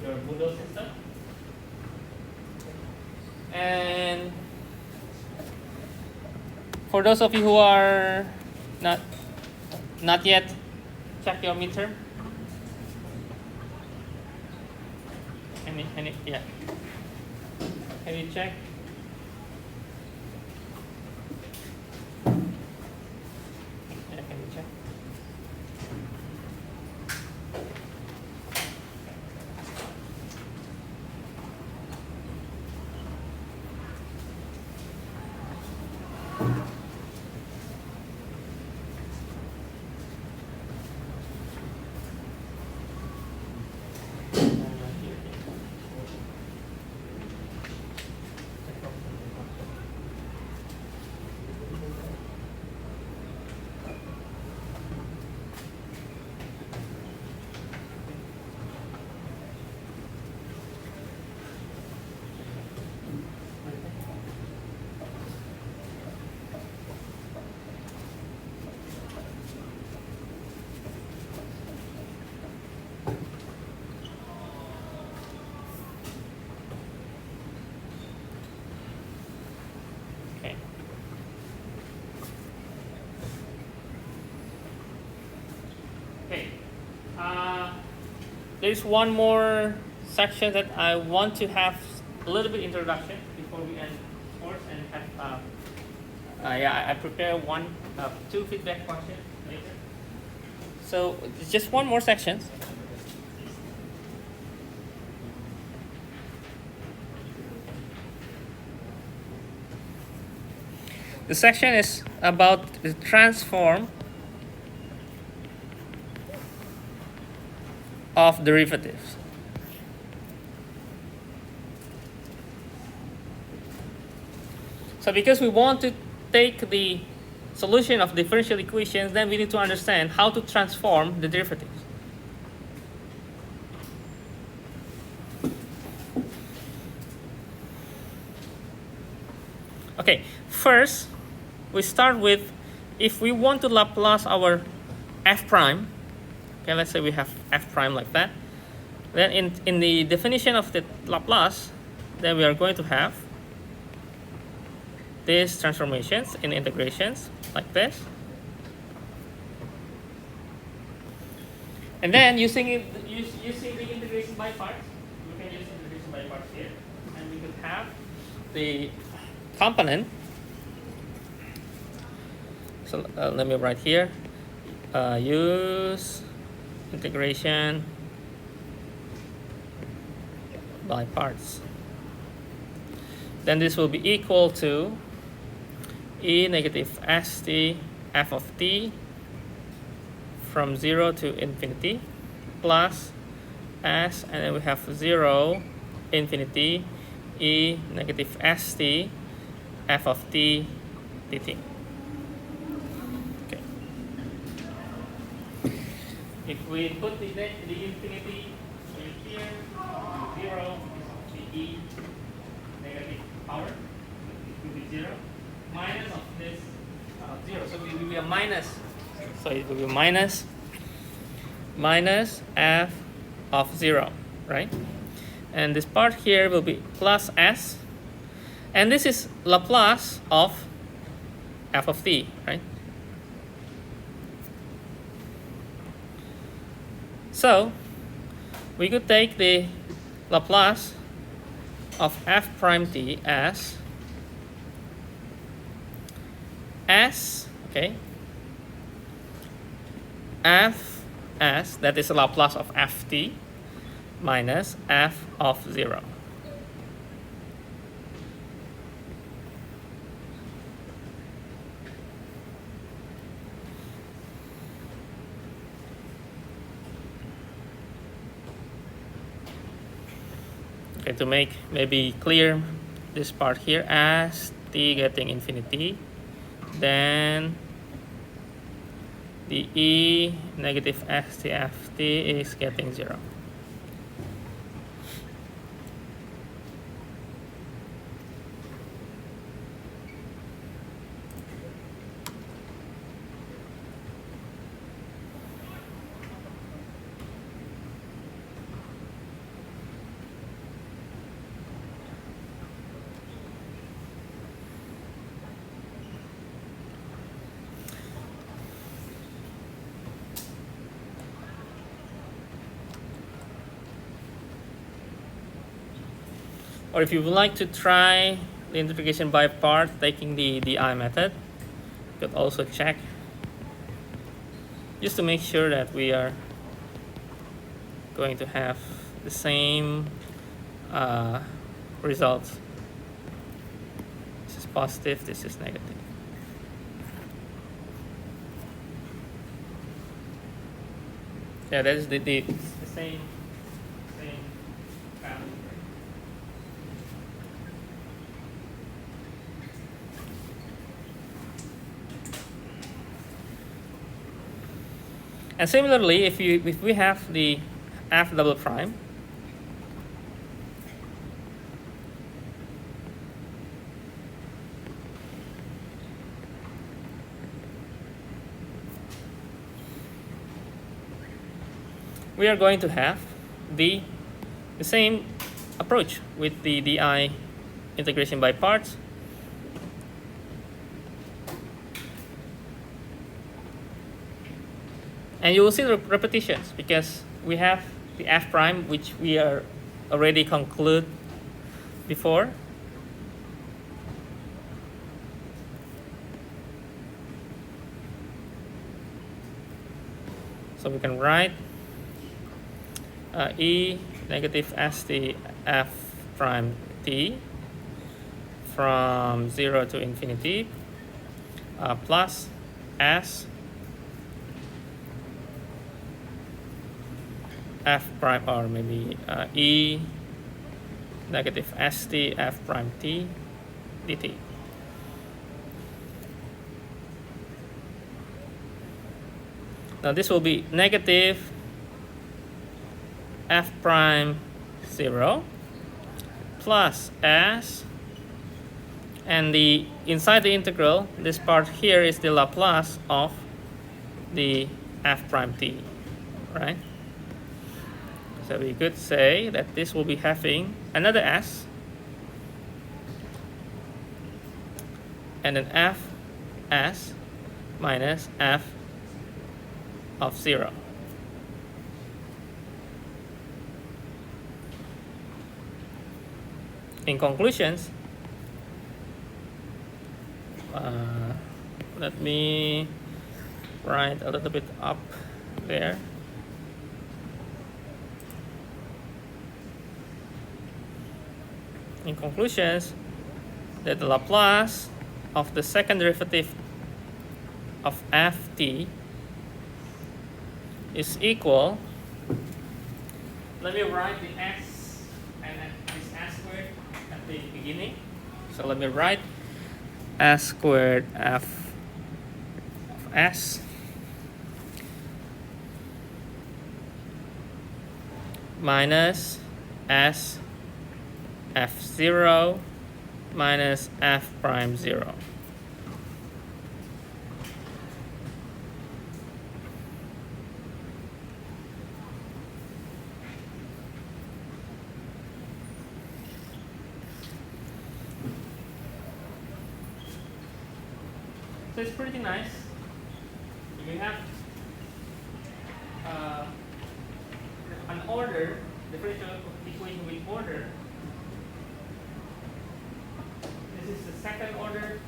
your Moodle system. And for those of you who are not yet check your midterm. Yeah. Can you check? There's one more section that I want to have a little bit introduction before we end the course, and have I prepare two feedback questions later. So it's just one more section. The section is about the transform of derivatives. So because we want to take the solution of differential equations, then we need to understand how to transform the derivatives. Okay, first we start with, if we want to Laplace our f prime, okay, let's say we have f prime like that, then in the definition of the Laplace, then we are going to have these transformations in integrations like this. And then using the integration by parts, we can use integration by parts here, and we could have the component. So let me write here, use integration by parts. Then this will be equal to e negative st f of t from 0 to infinity plus s, and then we have 0 infinity e negative st f of t dt. Okay. If we put the infinity in here, 0, the e negative power, it will be 0, minus of this 0, so it will be a minus, so it will be minus f of 0, right? And this part here will be plus s, and this is Laplace of f of t, right? So we could take the Laplace of f prime t as s, okay, f s, that is the Laplace of ft minus f of 0. Okay, to make maybe clear this part here, as t getting infinity, then the e negative st is getting 0. Or if you would like to try the integration by part taking the DI method, you could also check, just to make sure that we are going to have the same results. This is positive, this is negative. Yeah, that is the same value. And similarly, if we have the f double prime, we are going to have the same approach with the DI integration by parts. And you will see the repetitions because we have the f prime, which we are already conclude before. So we can write e negative st f prime t from 0 to infinity plus s f prime, or maybe e negative st f prime t dt. Now this will be negative f prime 0 plus s, and the inside the integral, this part here is the Laplace of the f prime t, right? So we could say that this will be having another s and an f s minus f of 0. In conclusions, let me write a little bit up there. In conclusions, that the Laplace of the second derivative of ft is equal, let me write the x and this s squared at the beginning. So let me write s squared f of s minus s f0 minus f prime 0. So it's pretty nice. We have an order, differential equation with order. This is the second order,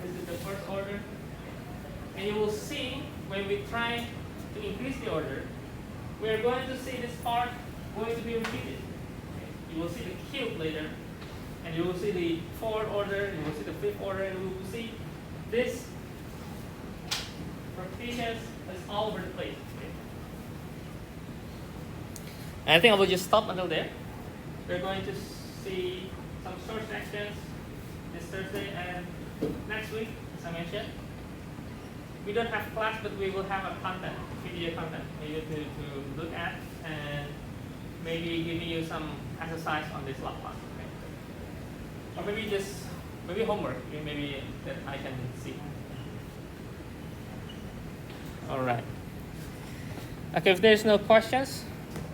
this is the first order. And you will see when we try to increase the order, we are going to see this part going to be repeated. You will see the cube later, and you will see the fourth order, you will see the fifth order, and you will see this repetitions is all over the place. Okay? And I think I will just stop until there. We're going to see some short sections this Thursday and next week, as I mentioned. We don't have class, but we will have a content, video content for you to look at, and maybe giving you some exercise on this Laplace. Okay? Or maybe homework, maybe that I can see. All right. Okay, if there's no questions,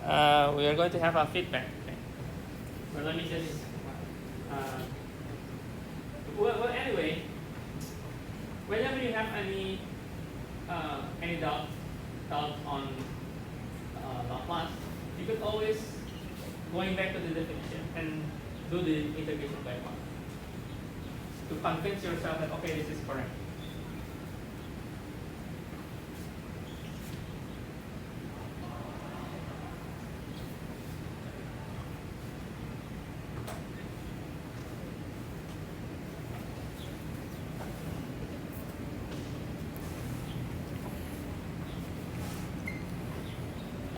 we are going to have our feedback. Okay? So let me just. Well, anyway, whenever you have any doubt on Laplace, you could always going back to the definition and do the integration by part to convince yourself that okay, this is correct.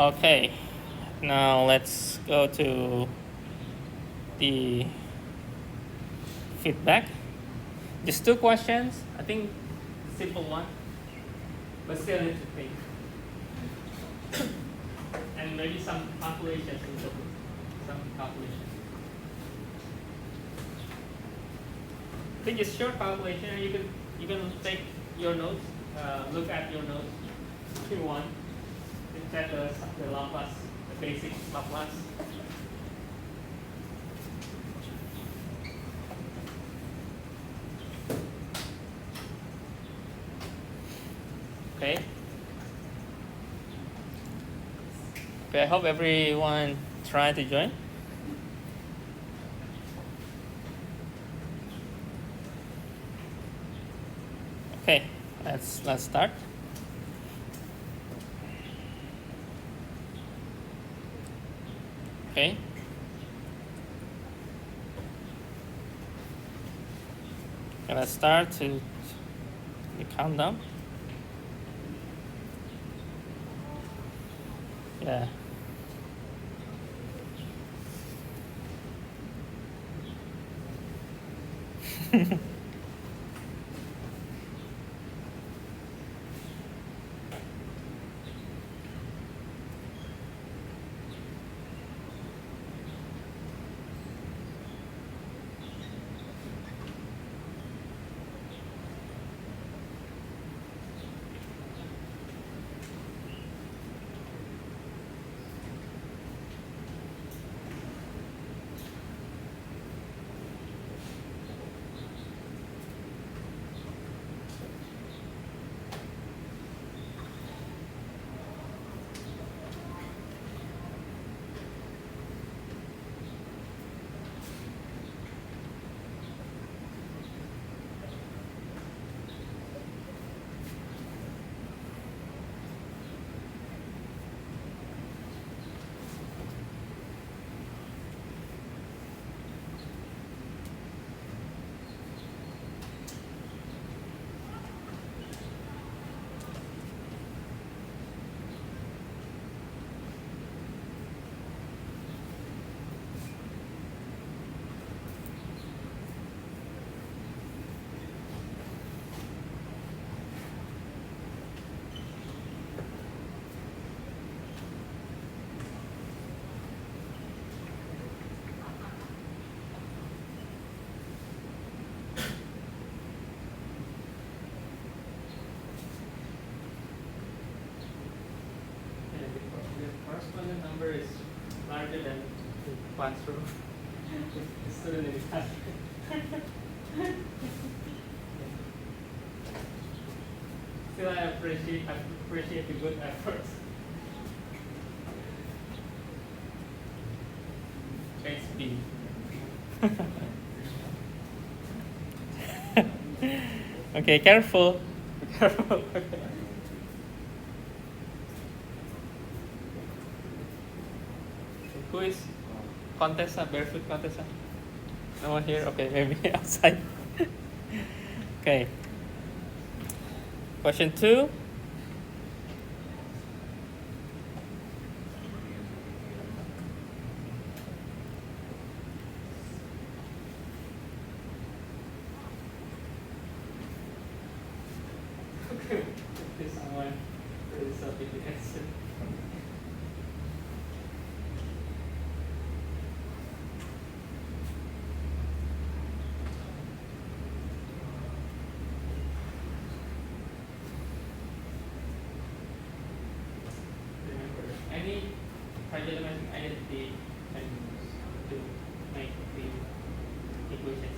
Okay, now let's go to the feedback. Just 2 questions. I think simple one, but still need to think. And maybe some calculations. Some calculations. I think it's short calculation, and you can take your notes, look at your notes if you want. Check the Laplace, the basic Laplace. Okay. Okay, I hope everyone try to join. Okay, let's start. Okay. Okay, let's start to the countdown. Yeah. The corresponding number is larger than the classroom. The student in the classroom. Still, I appreciate the good efforts. It's B. Okay, careful. Careful. Who is Contessa? Barefoot Contessa? No one here? Okay, maybe outside. Okay. Question 2. This someone really submit the answer. Remember, any trigonometric identity can be used to make the equation simple.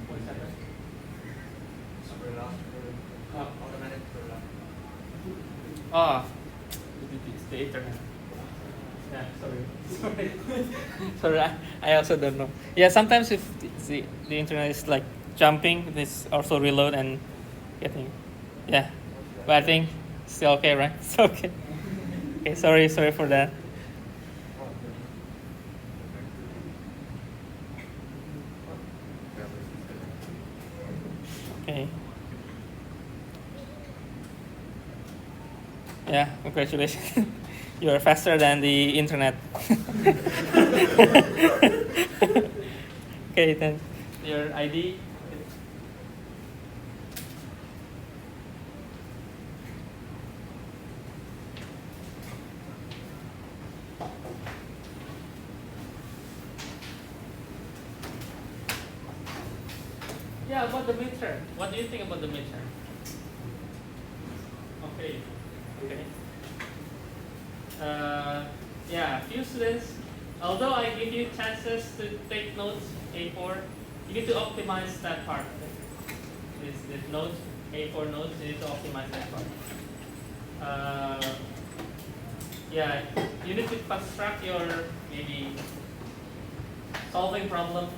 What's that? Umbrella. Oh. Automatic umbrella. Ah, it's the internet. Yeah, sorry. Sorry, I also don't know. Yeah, sometimes if the internet is like jumping, this also reload and getting. Yeah, but I think still okay, right? It's okay. Okay, sorry for that. Okay. Yeah, congratulations. You are faster than the internet. Okay, then your ID. Yeah, about the midterm. What do you think about the midterm? Okay. Okay. Yeah, few students, although I give you chances to take notes, A4, you need to optimize that part. This nodes, A4 nodes, you need to optimize that part. Yeah, you need to construct your maybe solving problem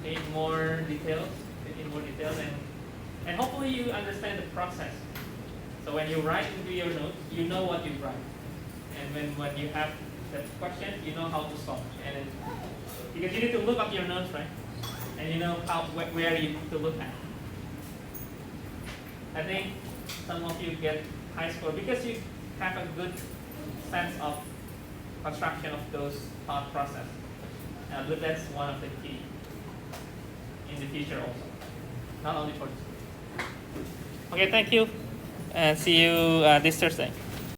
in more details, and hopefully you understand the process. So when you write into your notes, you know what you write, and when you have the question, you know how to solve. And then, because you need to look up your notes, right? And you know where you need to look at. I think some of you get high score because you have a good sense of construction of those thought process. But that's one of the key in the future also, not only for this. Okay, thank you, and see you this Thursday.